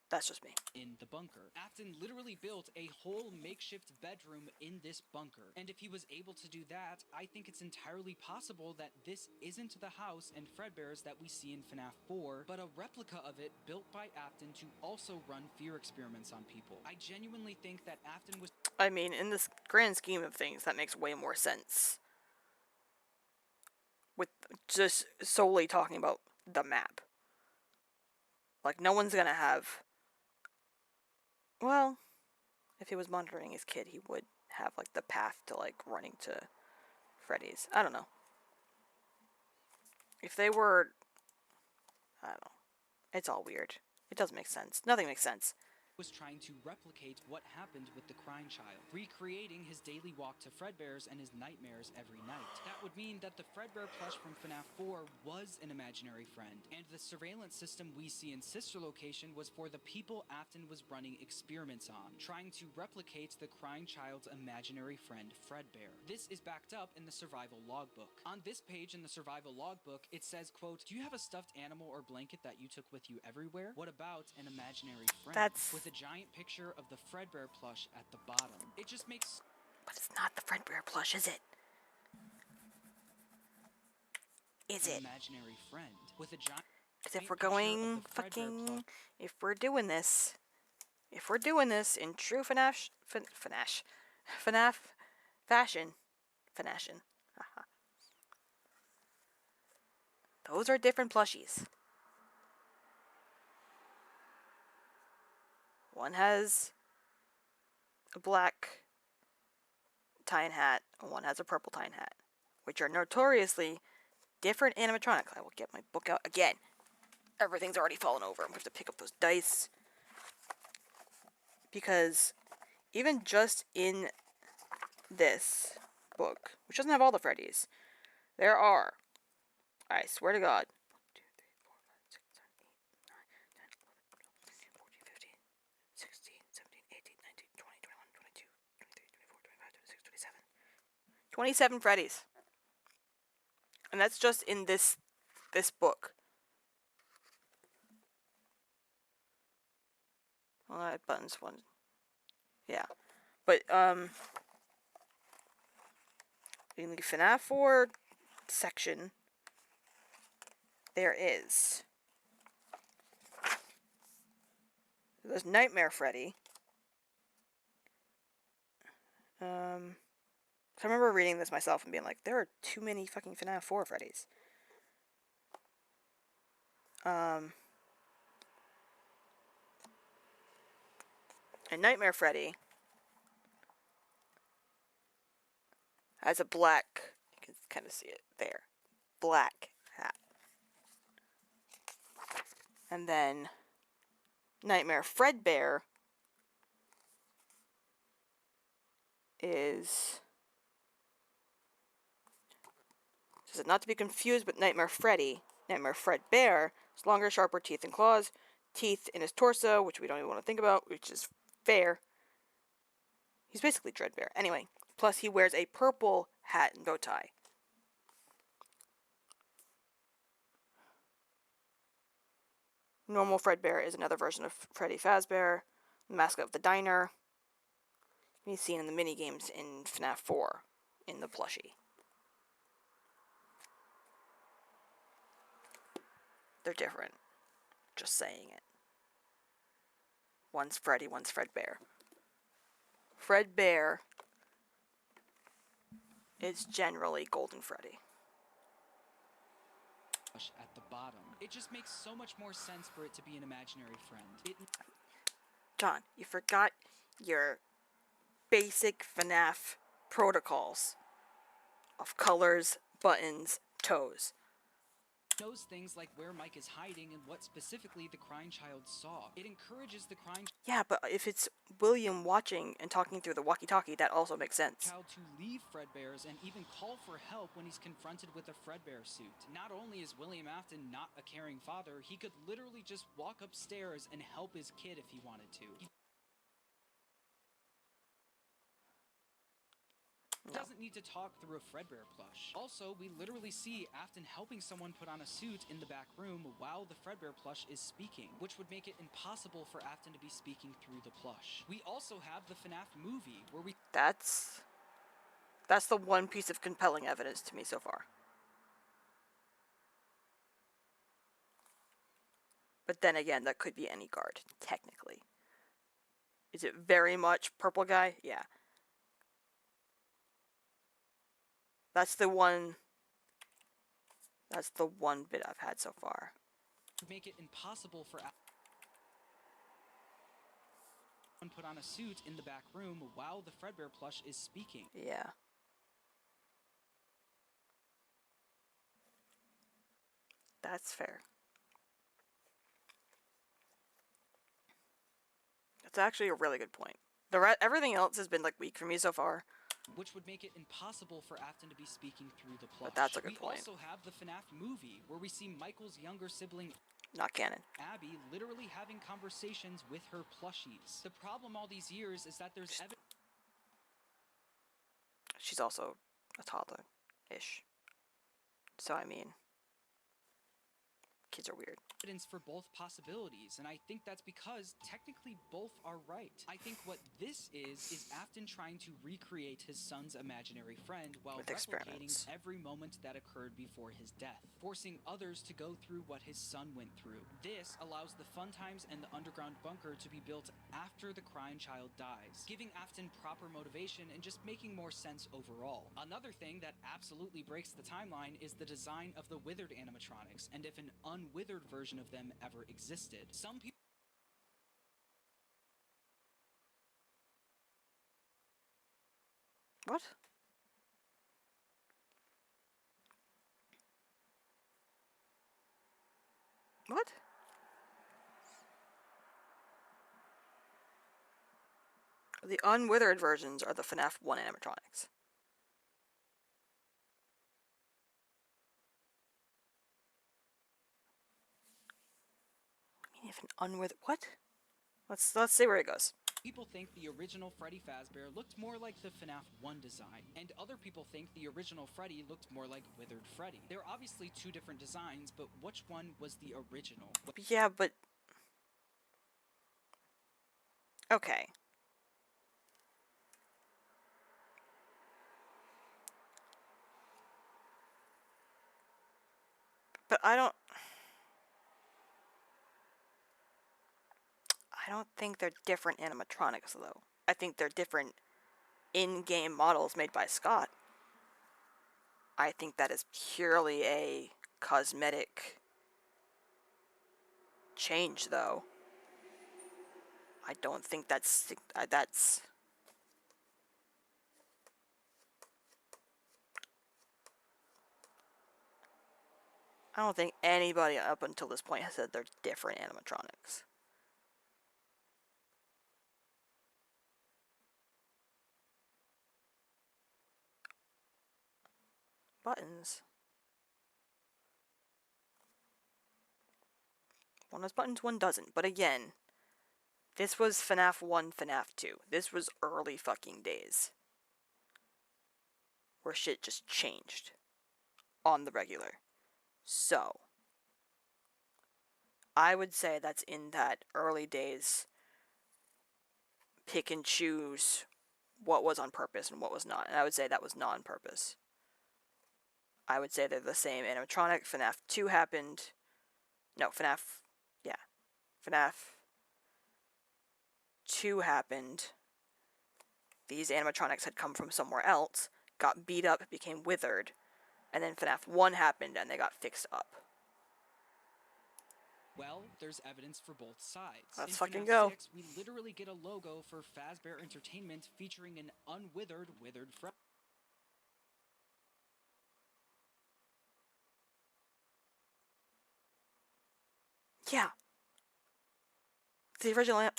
That's just me. In the bunker, Afton literally built a whole makeshift bedroom in this bunker. And if he was able to do that, I think it's entirely possible that this isn't the house and Fredbear's that we see in FNAF 4, but a replica of it built by Afton to also run fear experiments on people. I genuinely think that Afton was... I mean, in this grand scheme of things, that makes way more sense. With just solely talking about the map. Like, no one's gonna have... Well, if he was monitoring his kid, he would have, like, the path to, like, running to Freddy's. I don't know. If they were... I don't know. It's all weird. It doesn't make sense. Nothing makes sense. Was trying to replicate what happened with the crying child, recreating his daily walk to Fredbear's and his nightmares every night. That would mean that the Fredbear plush from FNAF 4 was an imaginary friend, and the surveillance system we see in Sister Location was for the people Afton was running experiments on, trying to replicate the crying child's imaginary friend Fredbear. This is backed up in the survival logbook. On this page in the survival logbook, it says, quote, "Do you have a stuffed animal or blanket that you took with you everywhere? What about an imaginary friend?" That's... with a giant picture of the Fredbear plush at the bottom. It just makes... But it's not the Fredbear plush, is it? Is it? Imaginary friend with a giant... Because if we're going fucking... If we're doing this in true FNAF fashion... Haha. Those are different plushies. One has a black tie-in hat, and one has a purple tie-in hat, which are notoriously different animatronics. I will get my book out again. Everything's already fallen over. I'm going to have to pick up those dice. Because even just in this book, which doesn't have all the Freddys, there are, I swear to God, 27 Freddys. And that's just in this book. Well, that button's one. Yeah. But, in the FNAF 4 section, there's Nightmare Freddy. I remember reading this myself and being like, there are too many fucking FNAF 4 Freddys. And Nightmare Freddy has a black, you can kind of see it there, black hat. And then Nightmare Fredbear is... Says not to be confused with Nightmare Freddy. Nightmare Fredbear has longer, sharper teeth and claws. Teeth in his torso, which we don't even want to think about, which is fair. He's basically Dreadbear. Anyway, plus he wears a purple hat and bow tie. Normal Fredbear is another version of Freddy Fazbear, the mascot of the diner. He's seen in the minigames in FNAF 4 in the plushie. They're different. Just saying it. One's Freddy, one's Fredbear. Fredbear is generally Golden Freddy. At the bottom. It just makes so much more sense for it to be an imaginary friend. John, you forgot your basic FNAF protocols of colors, buttons, toes. Knows things like where Mike is hiding and what specifically the crying child saw. It encourages the crying Yeah, but if it's William watching and talking through the walkie-talkie, that also makes sense. child to leave Fredbear's and even call for help when he's confronted with a Fredbear suit. Not only is William Afton not a caring father, he could literally just walk upstairs and help his kid if he wanted to. He doesn't need to talk through a Fredbear plush. Also, we literally see Afton helping someone put on a suit in the back room while the Fredbear plush is speaking, which would make it impossible for Afton to be speaking through the plush. We also have the FNAF movie, where we... That's the one piece of compelling evidence to me so far. But then again, that could be any guard, technically. Is it very much purple guy? Yeah. That's the one bit I've had so far. Make it impossible for Afton to put on a suit in the back room while the Fredbear plush is speaking. Yeah. That's fair. That's actually a really good point. Everything else has been like weak for me so far. Which would make it impossible for Afton to be speaking through the plush. But that's a good point. We also have the FNAF movie, where we see Michael's younger sibling, not canon, Abby, literally having conversations with her plushies. The problem all these years is that there's she's also a toddler-ish. So I mean, kids are weird. Evidence for both possibilities, and I think that's because technically both are right. I think what this is Afton trying to recreate his son's imaginary friend while With replicating experiments. every moment that occurred before his death, forcing others to go through what his son went through. This allows the fun times and the underground bunker to be built after the crying child dies, giving Afton proper motivation and just making more sense overall. Another thing that absolutely breaks the timeline is the design of the withered animatronics, and if an unwithered version of them ever existed. Some people What? What? The unwithered versions are the FNAF 1 animatronics. I mean, if an unwithered... What? Let's see where it goes. People think the original Freddy Fazbear looked more like the FNAF 1 design, and other people think the original Freddy looked more like Withered Freddy. They're obviously two different designs, but which one was the original? Yeah, but... Okay. But I don't think they're different animatronics, though. I think they're different in-game models made by Scott. I think that is purely a cosmetic change, though. I don't think that's... I don't think anybody up until this point has said they're different animatronics. Buttons. One has buttons, one doesn't. But again, this was FNAF 1, FNAF 2. This was early fucking days. Where shit just changed. On the regular. So, I would say that's in that early days pick and choose what was on purpose and what was not. And I would say that was not on purpose. I would say they're the same animatronic. FNAF 2 happened. No, FNAF 2 happened. These animatronics had come from somewhere else, got beat up, became withered, and then FNAF 1 happened and they got fixed up. Well, there's evidence for both sides. Let's In fucking FNAF go. 6, we literally get a logo for Fazbear Entertainment featuring an unwithered Freddy. Yeah. The original.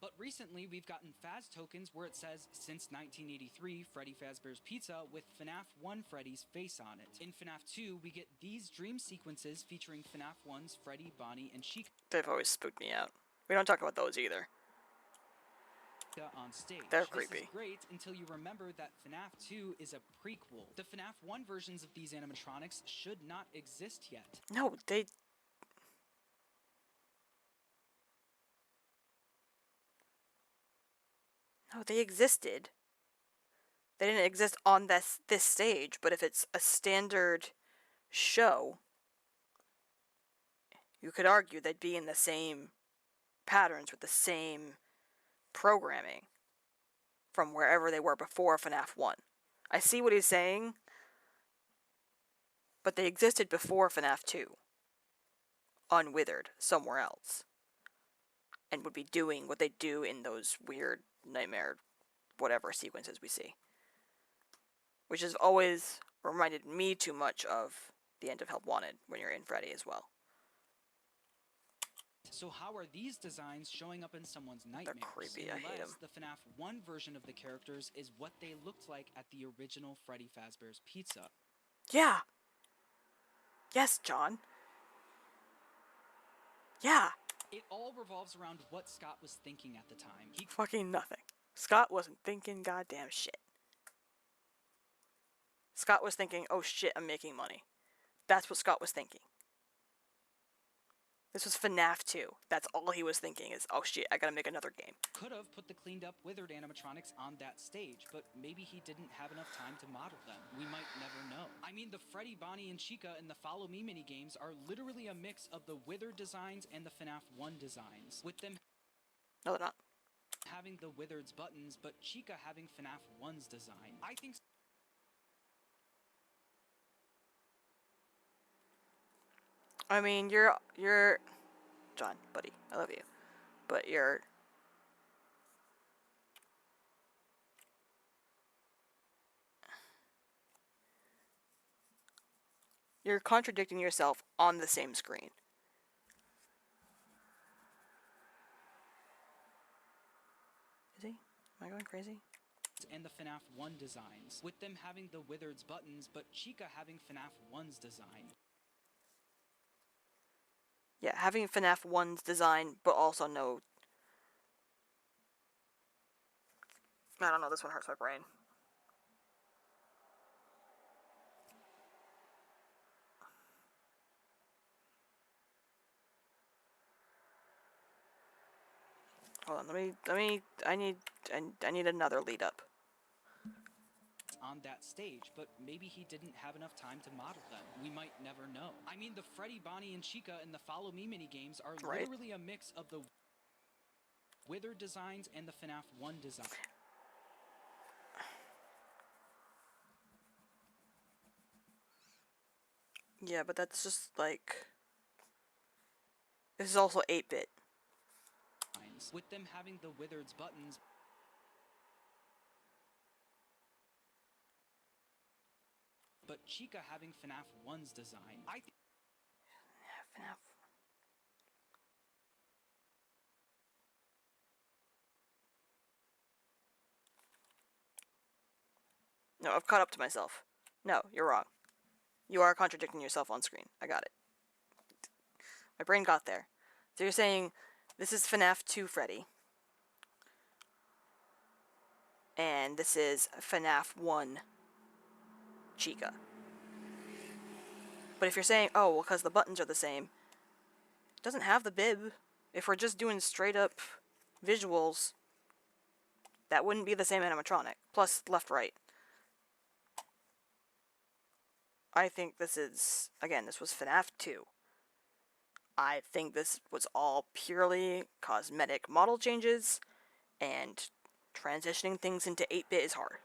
But recently, we've gotten Faz tokens where it says, since 1983, Freddy Fazbear's Pizza with FNAF 1 Freddy's face on it. In FNAF 2, we get these dream sequences featuring FNAF 1's Freddy, Bonnie, and Chica. They've always spooked me out. We don't talk about those either. On stage. They're This creepy. is great until you remember that FNAF 2 is a prequel. The FNAF 1 versions of these animatronics should not exist yet. No, they... No, they existed. They didn't exist on this stage, but if it's a standard show, you could argue they'd be in the same patterns with the same programming from wherever they were before FNAF 1. I see what he's saying, but they existed before FNAF 2, unwithered somewhere else, and would be doing what they do in those weird nightmare whatever sequences we see. Which has always reminded me too much of the end of Help Wanted when you're in Freddy as well. So how are these designs showing up in someone's nightmares? They're creepy, I hate Unless them. the FNAF 1 version of the characters is what they looked like at the original Freddy Fazbear's Pizza. Yeah. Yes, John. Yeah. It all revolves around what Scott was thinking at the time. He Fucking nothing. Scott wasn't thinking goddamn shit. Scott was thinking, oh shit, I'm making money. That's what Scott was thinking. This was FNAF 2. That's all he was thinking is, oh shit, I gotta make another game. could have put the cleaned up withered animatronics on that stage, but maybe he didn't have enough time to model them. We might never know. I mean, the Freddy, Bonnie, and Chica in the Follow Me minigames are literally a mix of the withered designs and the FNAF 1 designs, with them No, they're not. having the withered's buttons, but Chica having FNAF 1's design. I think I mean, you're John, buddy, I love you, but you're contradicting yourself on the same screen. Is he? Am I going crazy? and the FNAF 1 designs, with them having the withered's buttons, but Chica having FNAF 1's design. Yeah, having FNAF 1's design, but also no... I don't know, this one hurts my brain. Hold on, I need another lead up. On that stage, but maybe he didn't have enough time to model them. We might never know. I mean, the Freddy, Bonnie, and Chica in the Follow Me minigames are literally a mix of the withered designs and the FNAF 1 design. Yeah, but that's just like... This is also 8-bit. With them having the withered's buttons. But Chica having FNAF 1's design. FNAF. No, I've caught up to myself. No, you're wrong. You are contradicting yourself on screen. I got it. My brain got there. So you're saying this is FNAF 2 Freddy. And this is FNAF 1 Chica. But if you're saying, oh, well, because the buttons are the same, it doesn't have the bib. If we're just doing straight up visuals, that wouldn't be the same animatronic. Plus, left, right. I think this is, again, this was FNAF 2. I think this was all purely cosmetic model changes, and transitioning things into 8-bit is hard.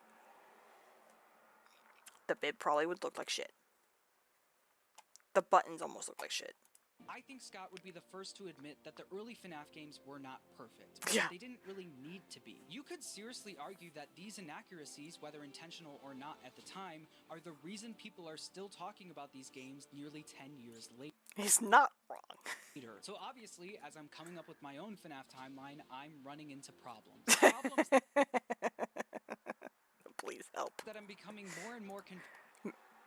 the bib probably would look like shit. The buttons almost look like shit. I think Scott would be the first to admit that the early FNAF games were not perfect, but Yeah. they didn't really need to be. You could seriously argue that these inaccuracies, whether intentional or not at the time, are the reason people are still talking about these games nearly 10 years later. He's not wrong. So obviously, as I'm coming up with my own FNAF timeline, I'm running into problems. Problems Please help. that I'm becoming more and more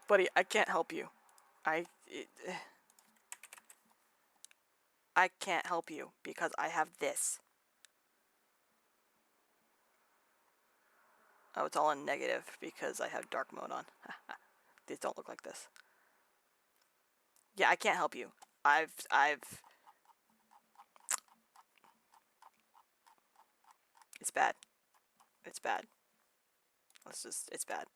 Buddy, I can't help you. I can't help you because I have this. Oh, it's all in negative because I have dark mode on. These don't look like this. Yeah, I can't help you. It's bad. It's bad. It's bad.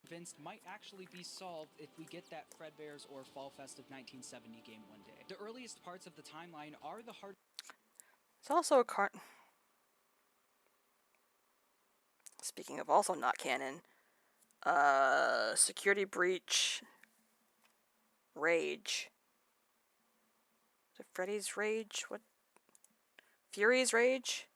convinced might actually be solved if we get that Fredbear's or Fall Fest of 1970 game one day. The earliest parts of the timeline are the hard... It's also a Speaking of also not canon, Security Breach, Rage. Is it Freddy's Rage? What? Fury's Rage?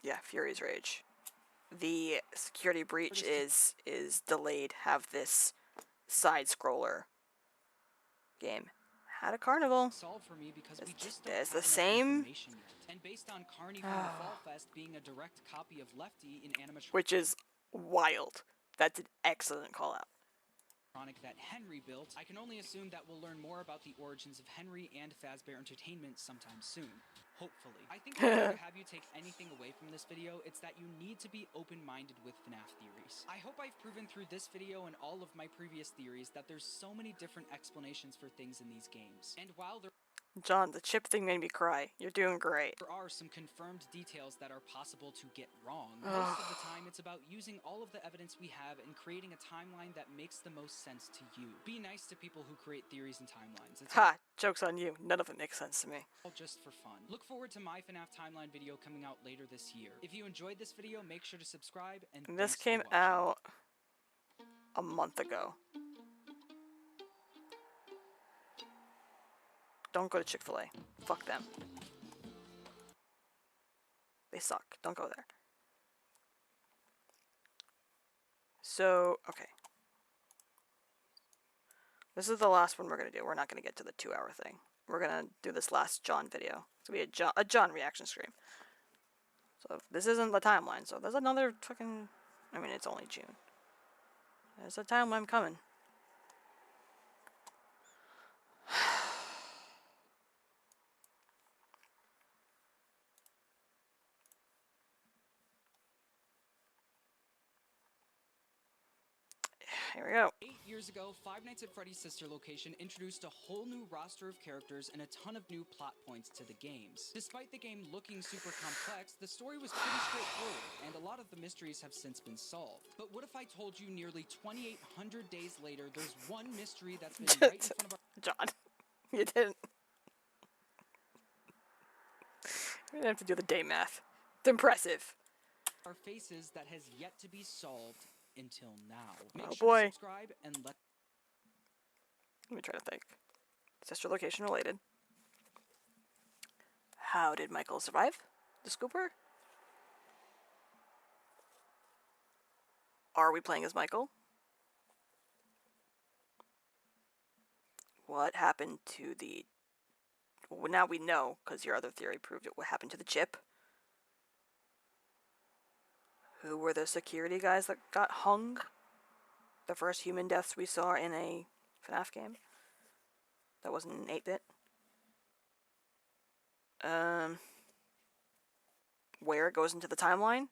Yeah, Fury's Rage. The Security Breach is delayed. Have this side scroller game. Had a carnival. Solved for me because we just don't It's have the enough same. information yet. And based on Carney from the Fall Fest being a direct copy of Lefty in animatronic Which is wild. That's an excellent call out. that Henry built, I can only assume that we'll learn more about the origins of Henry and Fazbear Entertainment sometime soon. Hopefully. I think if I were to have you take anything away from this video, it's that you need to be open-minded with FNAF theories. I hope I've proven through this video and all of my previous theories that there's so many different explanations for things in these games. And while there John, the chip thing made me cry. You're doing great. There are some confirmed details that are possible to get wrong. Most of the time, it's about using all of the evidence we have and creating a timeline that makes the most sense to you. Be nice to people who create theories and timelines. It's Ha! Joke's on you. None of it makes sense to me. all just for fun. Look forward to my FNAF timeline video coming out later this year. If you enjoyed this video, make sure to subscribe and This thanks for came watching. out a month ago. Don't go to Chick-fil-A. Fuck them. They suck. Don't go there. So, okay. This is the last one we're going to do. We're not going to get to the 2-hour thing. We're going to do this last John video. It's going to be a John reaction stream. So, this isn't the timeline. So, there's another fucking... I mean, it's only June. There's a timeline coming. Here we go. 8 years ago, Five Nights at Freddy's sister location introduced a whole new roster of characters and a ton of new plot points to the games. Despite the game looking super complex, the story was pretty straightforward, and a lot of the mysteries have since been solved. But what if I told you nearly 2,800 days later, there's one mystery that's been right in front of our... John, you didn't. We didn't have to do the day math. It's impressive. our faces that has yet to be solved until now. Make Oh, sure boy. to subscribe and let me try to think. Sister location related. How did Michael survive the scooper? Are we playing as Michael? What happened to the... Well, now we know, because your other theory proved it. What happened to the chip? Who were the security guys that got hung? The first human deaths we saw in a FNAF game? That wasn't an 8-bit? Where it goes into the timeline?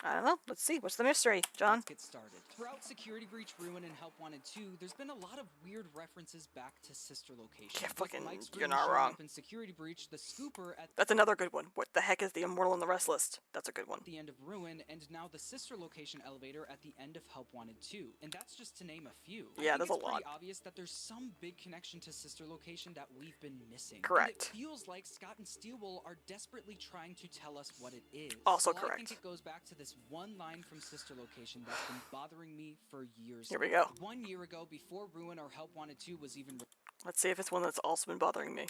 I don't know. Let's see. What's the mystery, John? Let's get started. Throughout Security Breach, Ruin, and Help Wanted 2, there's been a lot of weird references back to Sister Location. Yeah, With fucking, Mike you're Scream not showing wrong. up in Security Breach, the Scooper at That's another good one. What the heck is the Immortal and the Restless? That's a good one. the end of Ruin, and now the Sister Location elevator at the end of Help Wanted 2. And that's just to name a few. Yeah, I there's think a it's pretty lot. obvious that there's some big connection to Sister Location that we've been missing. Correct. And it feels like Scott and Steelwool are desperately trying to tell us what it is. Also well, correct. I think it goes back to this one line from Sister Location that's been bothering me for years. Here we go. 1 year ago, before Ruin or Help Wanted 2 was even Let's see if it's one that's also been bothering me.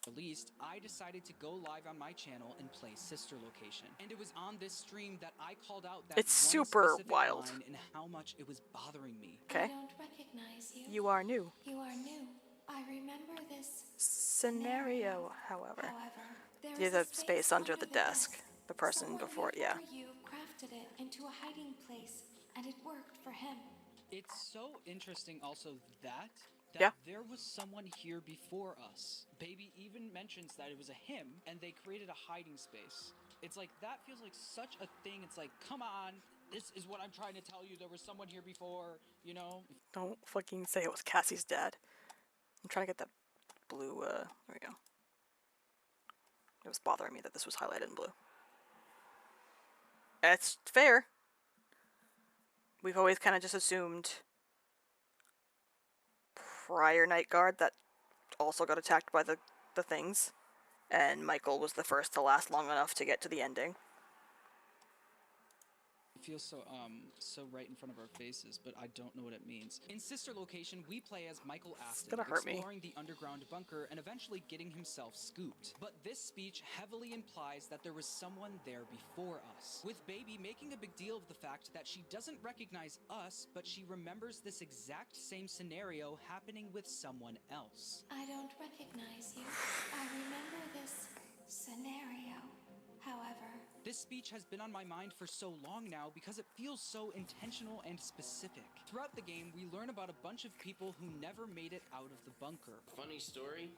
released, I decided to go live on my channel and play Sister Location. And it was on this stream that I called out that It's one super specific wild. line and how much it was bothering me. Okay. I don't recognize you. You are new. You are new. I remember this Scenario, however. However, there Yeah, is the a space under the desk. The person Someone before it, yeah. you crafted it into a hiding place, and it worked for him. It's so interesting also that Yeah. there was someone here before us. Baby even mentions that it was a him and they created a hiding space. It's like, that feels like such a thing. It's like, come on, this is what I'm trying to tell you. There was someone here before, you know? Don't fucking say it was Cassie's dad. I'm trying to get that blue, there we go. It was bothering me that this was highlighted in blue. It's fair. We've always kind of just assumed prior Night Guard that also got attacked by the things, and Michael was the first to last long enough to get to the ending. It feels so right in front of our faces, but I don't know what it means. In Sister Location, we play as Michael Aston, gonna hurt me. exploring the underground bunker and eventually getting himself scooped. But this speech heavily implies that there was someone there before us, with Baby making a big deal of the fact that she doesn't recognize us, but she remembers this exact same scenario happening with someone else. I don't recognize you. I remember this scenario. However, This speech has been on my mind for so long now because it feels so intentional and specific. Throughout the game, we learn about a bunch of people who never made it out of the bunker. Funny story,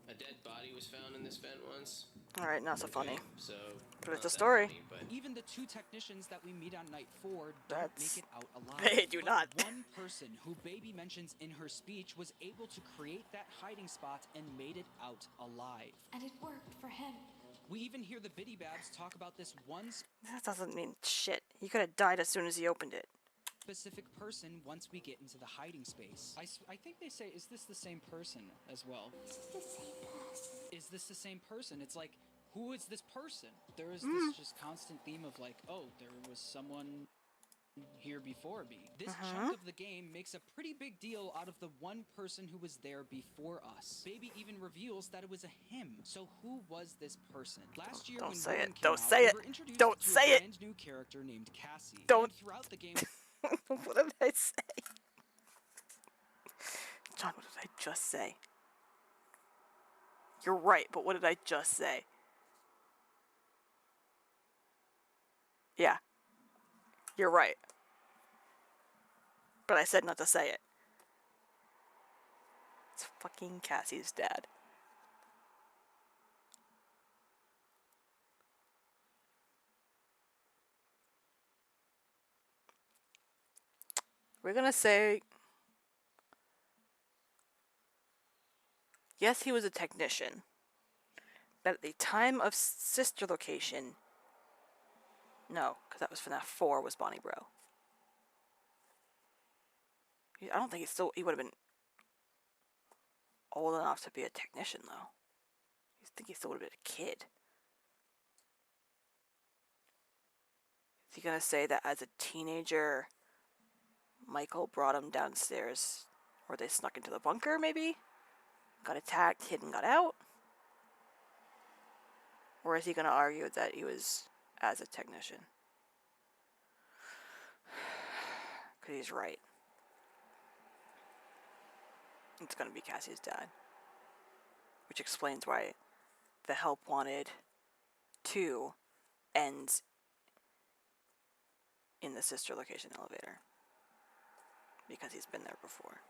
a dead body was found in this vent once. Alright, not so funny. So, But it's not a that story. funny, but Even the two technicians that we meet on night 4 don't That's- make it out alive. They do But not. One person who Baby mentions in her speech was able to create that hiding spot and made it out alive. and it worked for him. We even hear the Biddy Babs talk about this one That doesn't mean shit. He could have died as soon as he opened it. specific person once we get into the hiding space. I think they say, is this the same person as well? This is the same person. Is this the same person? It's like, who is this person? There is this just constant theme of like, oh, there was someone here before me. This chunk of the game makes a pretty big deal out of the one person who was there before us. Baby even reveals that it was a him. So who was this person? Last year Don't when say Ruin it. came Don't out, say we it. were introduced Don't to say a it. brand new character named Cassie. Don't. And throughout the game, What did I say? John, what did I just say? You're right, but what did I just say? Yeah. You're right. But I said not to say it. It's fucking Cassie's dad. We're gonna say... Yes, he was a technician. But at the time of Sister Location... No, because that was FNAF 4 was Bonnie Bro. I don't think he would have been old enough to be a technician, though. I think he still would have been a kid. Is he gonna say that as a teenager, Michael brought him downstairs, or they snuck into the bunker, maybe? Got attacked, hid, and got out? Or is he gonna argue that he was as a technician? Because he's right. It's gonna be Cassie's dad. Which explains why the Help Wanted 2 ends in the Sister Location elevator. Because he's been there before.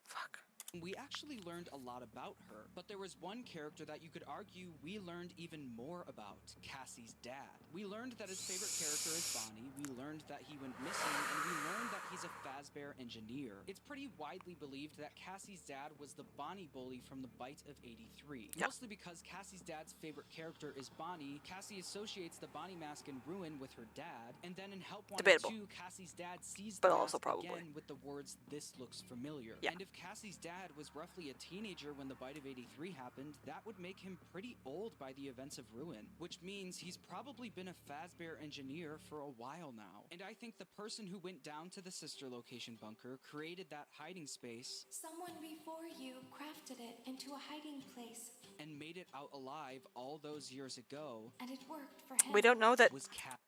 Fuck. We actually learned a lot about her, but there was one character that you could argue we learned even more about, Cassie's dad. We learned that his favorite character is Bonnie, we learned that he went missing, and we learned that he's a Fazbear engineer. It's pretty widely believed that Cassie's dad was the Bonnie bully from the Bite of 83. Yeah. Mostly because Cassie's dad's favorite character is Bonnie, Cassie associates the Bonnie mask in Ruin with her dad, and then in Help Wanted Debatable. 2, Cassie's dad sees But the also mask probably. again with the words, "This looks familiar." Yeah. And if Cassie's dad was roughly a teenager when the Bite of 83 happened, that would make him pretty old by the events of Ruin, which means he's probably been a Fazbear engineer for a while now. And I think the person who went down to the sister location bunker created that hiding space Someone before you crafted it into a hiding place, and made it out alive all those years ago. and it worked for him. We don't know that. Was Cat.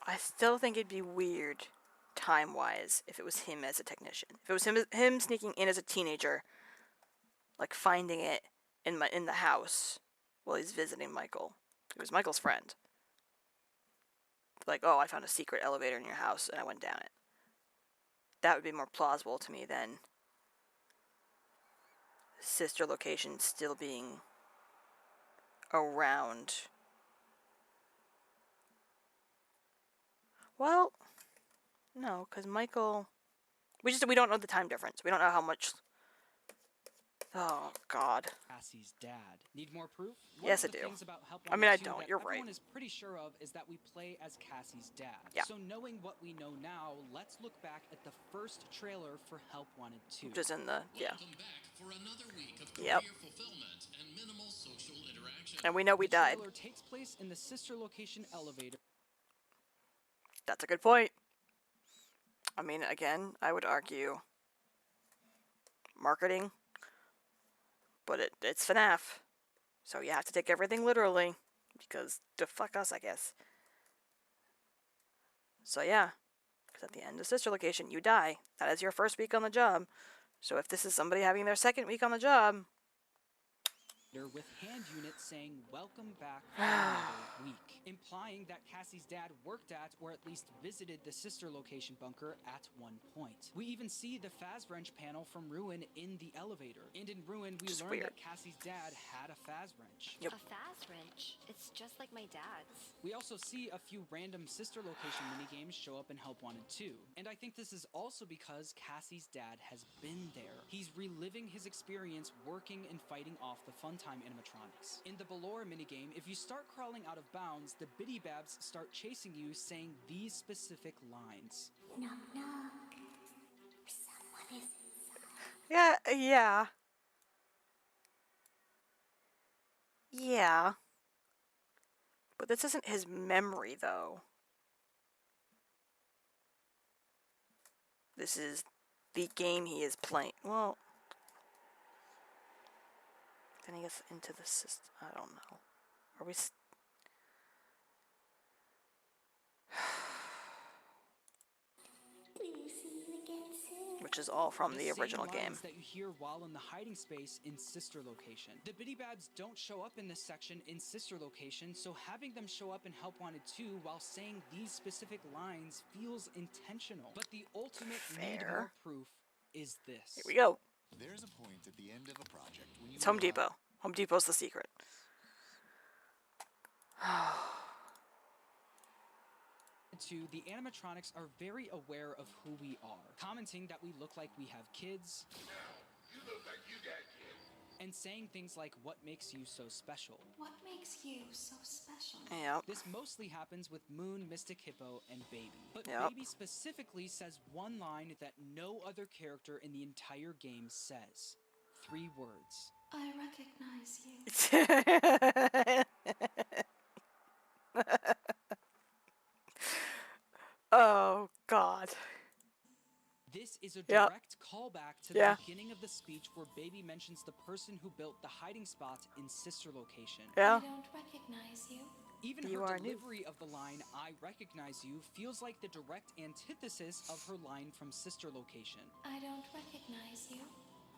I still think it'd be weird, time-wise, if it was him as a technician. If it was him sneaking in as a teenager, like finding it in the house while he's visiting Michael. It was Michael's friend. Like, oh, I found a secret elevator in your house and I went down it. That would be more plausible to me than sister location still being around. Well, no, because Michael... We don't know the time difference. We don't know how much... Oh, God. Cassie's dad. Need more proof? Yes, One I of the do. things about Help I mean, Wanted I 2 don't. that You're everyone right. is pretty sure of is that we play as Cassie's dad. Yeah. So knowing what we know now, let's look back at the first trailer for Help Wanted 2. Just in the... Yeah. Welcome back for another week of Yep. career fulfillment and minimal social interaction. And we know we The died. trailer takes place in the sister location elevator. That's a good point. I mean, again, I would argue marketing, but it's FNAF, so you have to take everything literally, because to fuck us, I guess. So yeah, because at the end of sister location, you die. That is your first week on the job. So if this is somebody having their second week on the job, With hand units saying welcome back for another week, implying that Cassie's dad worked at or at least visited the sister location bunker at one point. We even see the Fazwrench panel from Ruin in the elevator. And in Ruin, we Just learn weird. that Cassie's dad had a Fazwrench. Yep. A fast wrench. It's just like my dad's. We also see a few random sister location minigames show up in Help Wanted 2. And I think this is also because Cassie's dad has been there. He's reliving his experience working and fighting off the Funtime animatronics. In the Ballora minigame, if you start crawling out of bounds, the Biddy Babs start chasing you saying these specific lines. Knock, knock. Someone is inside. yeah. Yeah. But this isn't his memory, though. This is the game he is playing. Well, then he gets into the system. I don't know. Are we... We will see you again soon. Which is all from the same original lines game. that you hear while in the hiding space in sister location. The Biddy Babs don't show up in this section in sister location, so having them show up in Help Wanted 2 while saying these specific lines feels intentional. But the ultimate need Fair. more proof is this. Here we go. There's a point at the end of a project when you It's Home realize- Depot. Home Depot's the secret. The animatronics are very aware of who we are, commenting that we look like we have kids, You look like you got kids. and saying things like, "What makes you so special?" What makes you so special? Yep. This mostly happens with Moon, Mystic Hippo, and Baby. But Yep. Baby specifically says one line that no other character in the entire game says. 3 words. I recognize you. Oh, God. This is a Yep. direct callback to Yeah. the beginning of the speech where Baby mentions the person who built the hiding spot in sister location. Yeah. I don't recognize you. Even You her are new. delivery of the line, "I recognize you," feels like the direct antithesis of her line from sister location. I don't recognize you.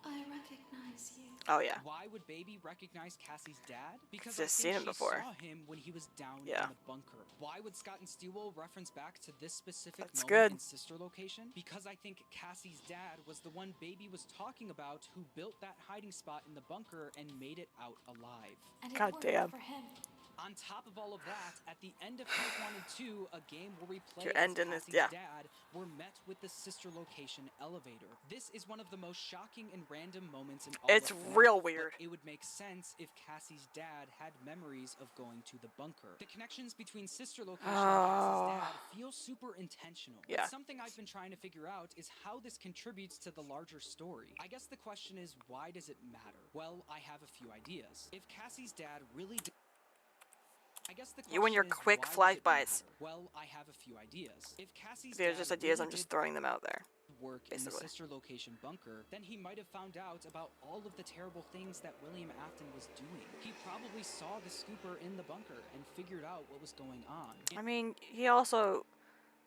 I recognize you. Oh yeah. Why would Baby recognize Cassie's dad? Because Just I seen think him she before. saw him when he was down Yeah. in the bunker. Why would Scott and Stewell reference back to this specific That's moment good. in Sister Location? Because I think Cassie's dad was the one Baby was talking about who built that hiding spot in the bunker and made it out alive. And it God worked damn. for him. On top of all of that, at the end of Help Wanted 2, a game where we play Your as ending is- Cassie's yeah. dad, we're met with the Sister Location elevator. This is one of the most shocking and random moments in all It's of FNAF, real but weird. it would make sense if Cassie's dad had memories of going to the bunker. The connections between Sister Location and Cassie's dad feel super intentional. Yeah. But something I've been trying to figure out is how this contributes to the larger story. I guess the question is, why does it matter? Well, I have a few ideas. If Cassie's dad really I guess the You and your question is, quick why does flag it buys. matter? Well, I have a few ideas. If Cassie's They're dad just ideas. really I'm just did throwing them out there. work in the basically. Sister Location bunker, then he might have found out about all of the terrible things that William Afton was doing. He probably saw the scooper in the bunker and figured out what was going on. I mean, he also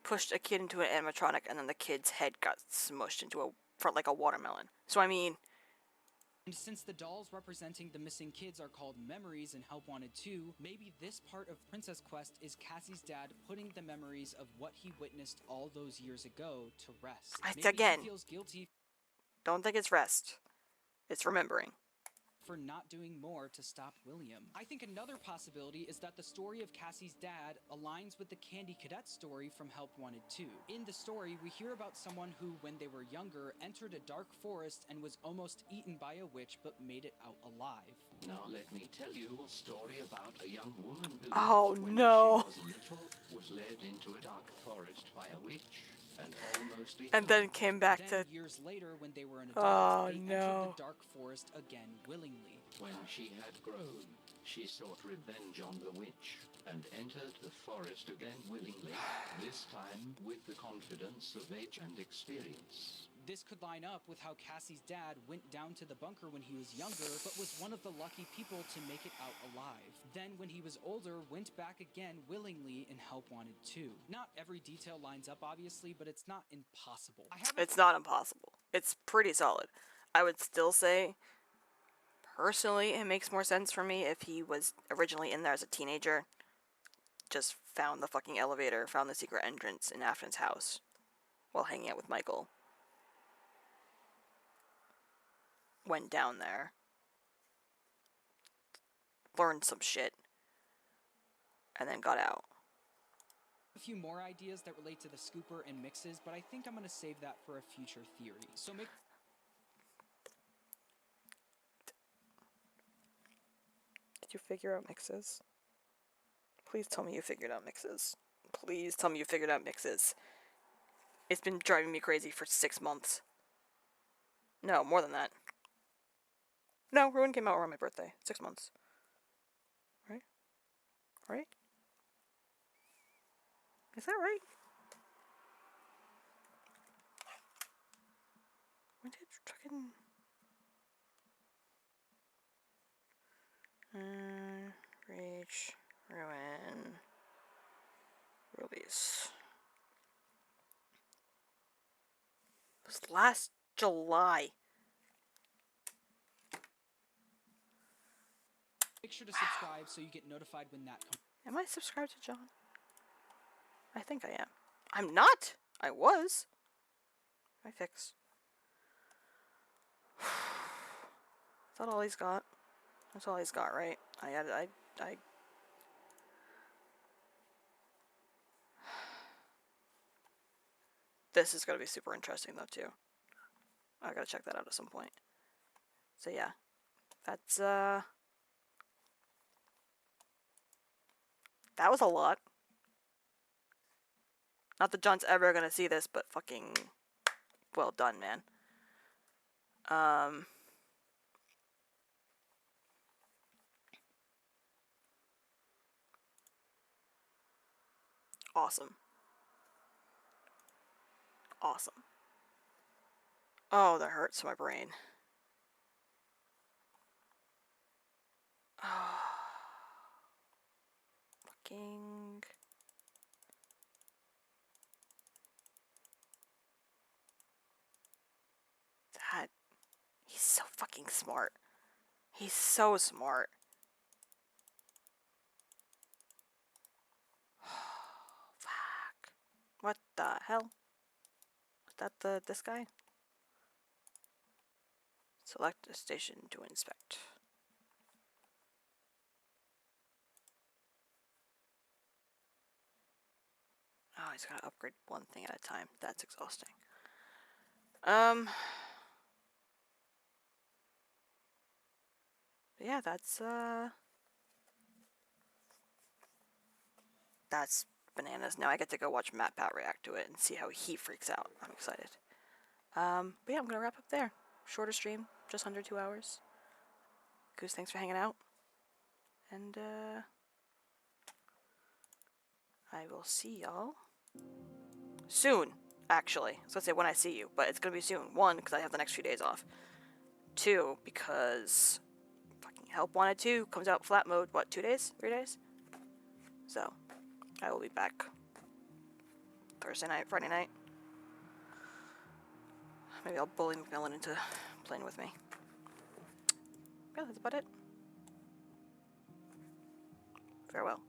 pushed a kid into an animatronic, and then the kid's head got smushed into like a watermelon. So I mean, And since the dolls representing the missing kids are called memories in Help Wanted 2, maybe this part of Princess Quest is Cassie's dad putting the memories of what he witnessed all those years ago to rest. Maybe again, he feels guilty don't think it's rest. It's remembering. for not doing more to stop William. I think another possibility is that the story of Cassie's dad aligns with the Candy Cadet story from Help Wanted 2. In the story, we hear about someone who, when they were younger, entered a dark forest and was almost eaten by a witch but made it out alive. Now let me tell you a story about a young woman who, Oh, when no. she was little, was led into a dark forest by a witch and almost And then came back Then, to. years later, when they were an Oh, adult, they no. entered the dark forest again willingly. When she had grown, she sought revenge on the witch and entered the forest again willingly, this time with the confidence of age and experience. This could line up with how Cassie's dad went down to the bunker when he was younger, but was one of the lucky people to make it out alive. Then, when he was older, went back again willingly in Help Wanted 2. Not every detail lines up, obviously, but it's not impossible. It's not impossible. It's pretty solid. I would still say, personally, it makes more sense for me if he was originally in there as a teenager, just found the fucking elevator, found the secret entrance in Afton's house while hanging out with Michael. Went down there, learned some shit, and then got out. A few more ideas that relate to the scooper and mixes, but I think I'm going to save that for a future theory. So make... Did you figure out mixes? Please tell me you figured out mixes. Please tell me you figured out mixes. It's been driving me crazy for 6 months. No, more than that. No, Ruin came out around my birthday. 6 months. Right? Right? Is that right? When did fucking... Reach, Ruin, release. It was last July. Make sure to subscribe so you get notified when that comes. Am I subscribed to John? I think I am. I'm not! I was. I fix. Is that all he's got? That's all he's got, right? I This is gonna be super interesting though too. I gotta check that out at some point. So yeah. That's that was a lot. Not that John's ever gonna see this, but fucking well done, man. Awesome. Awesome. Oh, that hurts my brain. Fucking... That... He's so fucking smart. He's so smart. Fuck. What the hell? Is that this guy? Select a station to inspect. Oh, he's gotta upgrade one thing at a time. That's exhausting. Yeah, that's bananas. Now I get to go watch MatPat react to it and see how he freaks out. I'm excited. But yeah, I'm gonna wrap up there. Shorter stream, just under 2 hours. Goose, thanks for hanging out. And I will see y'all soon, actually. So let's say when I see you, but it's gonna be soon. 1, because I have the next few days off. 2, because fucking Help Wanted 2 comes out flat mode, what, 2 days? 3 days? So, I will be back Thursday night, Friday night. Maybe I'll bully Macmillan into playing with me. Yeah, that's about it. Farewell.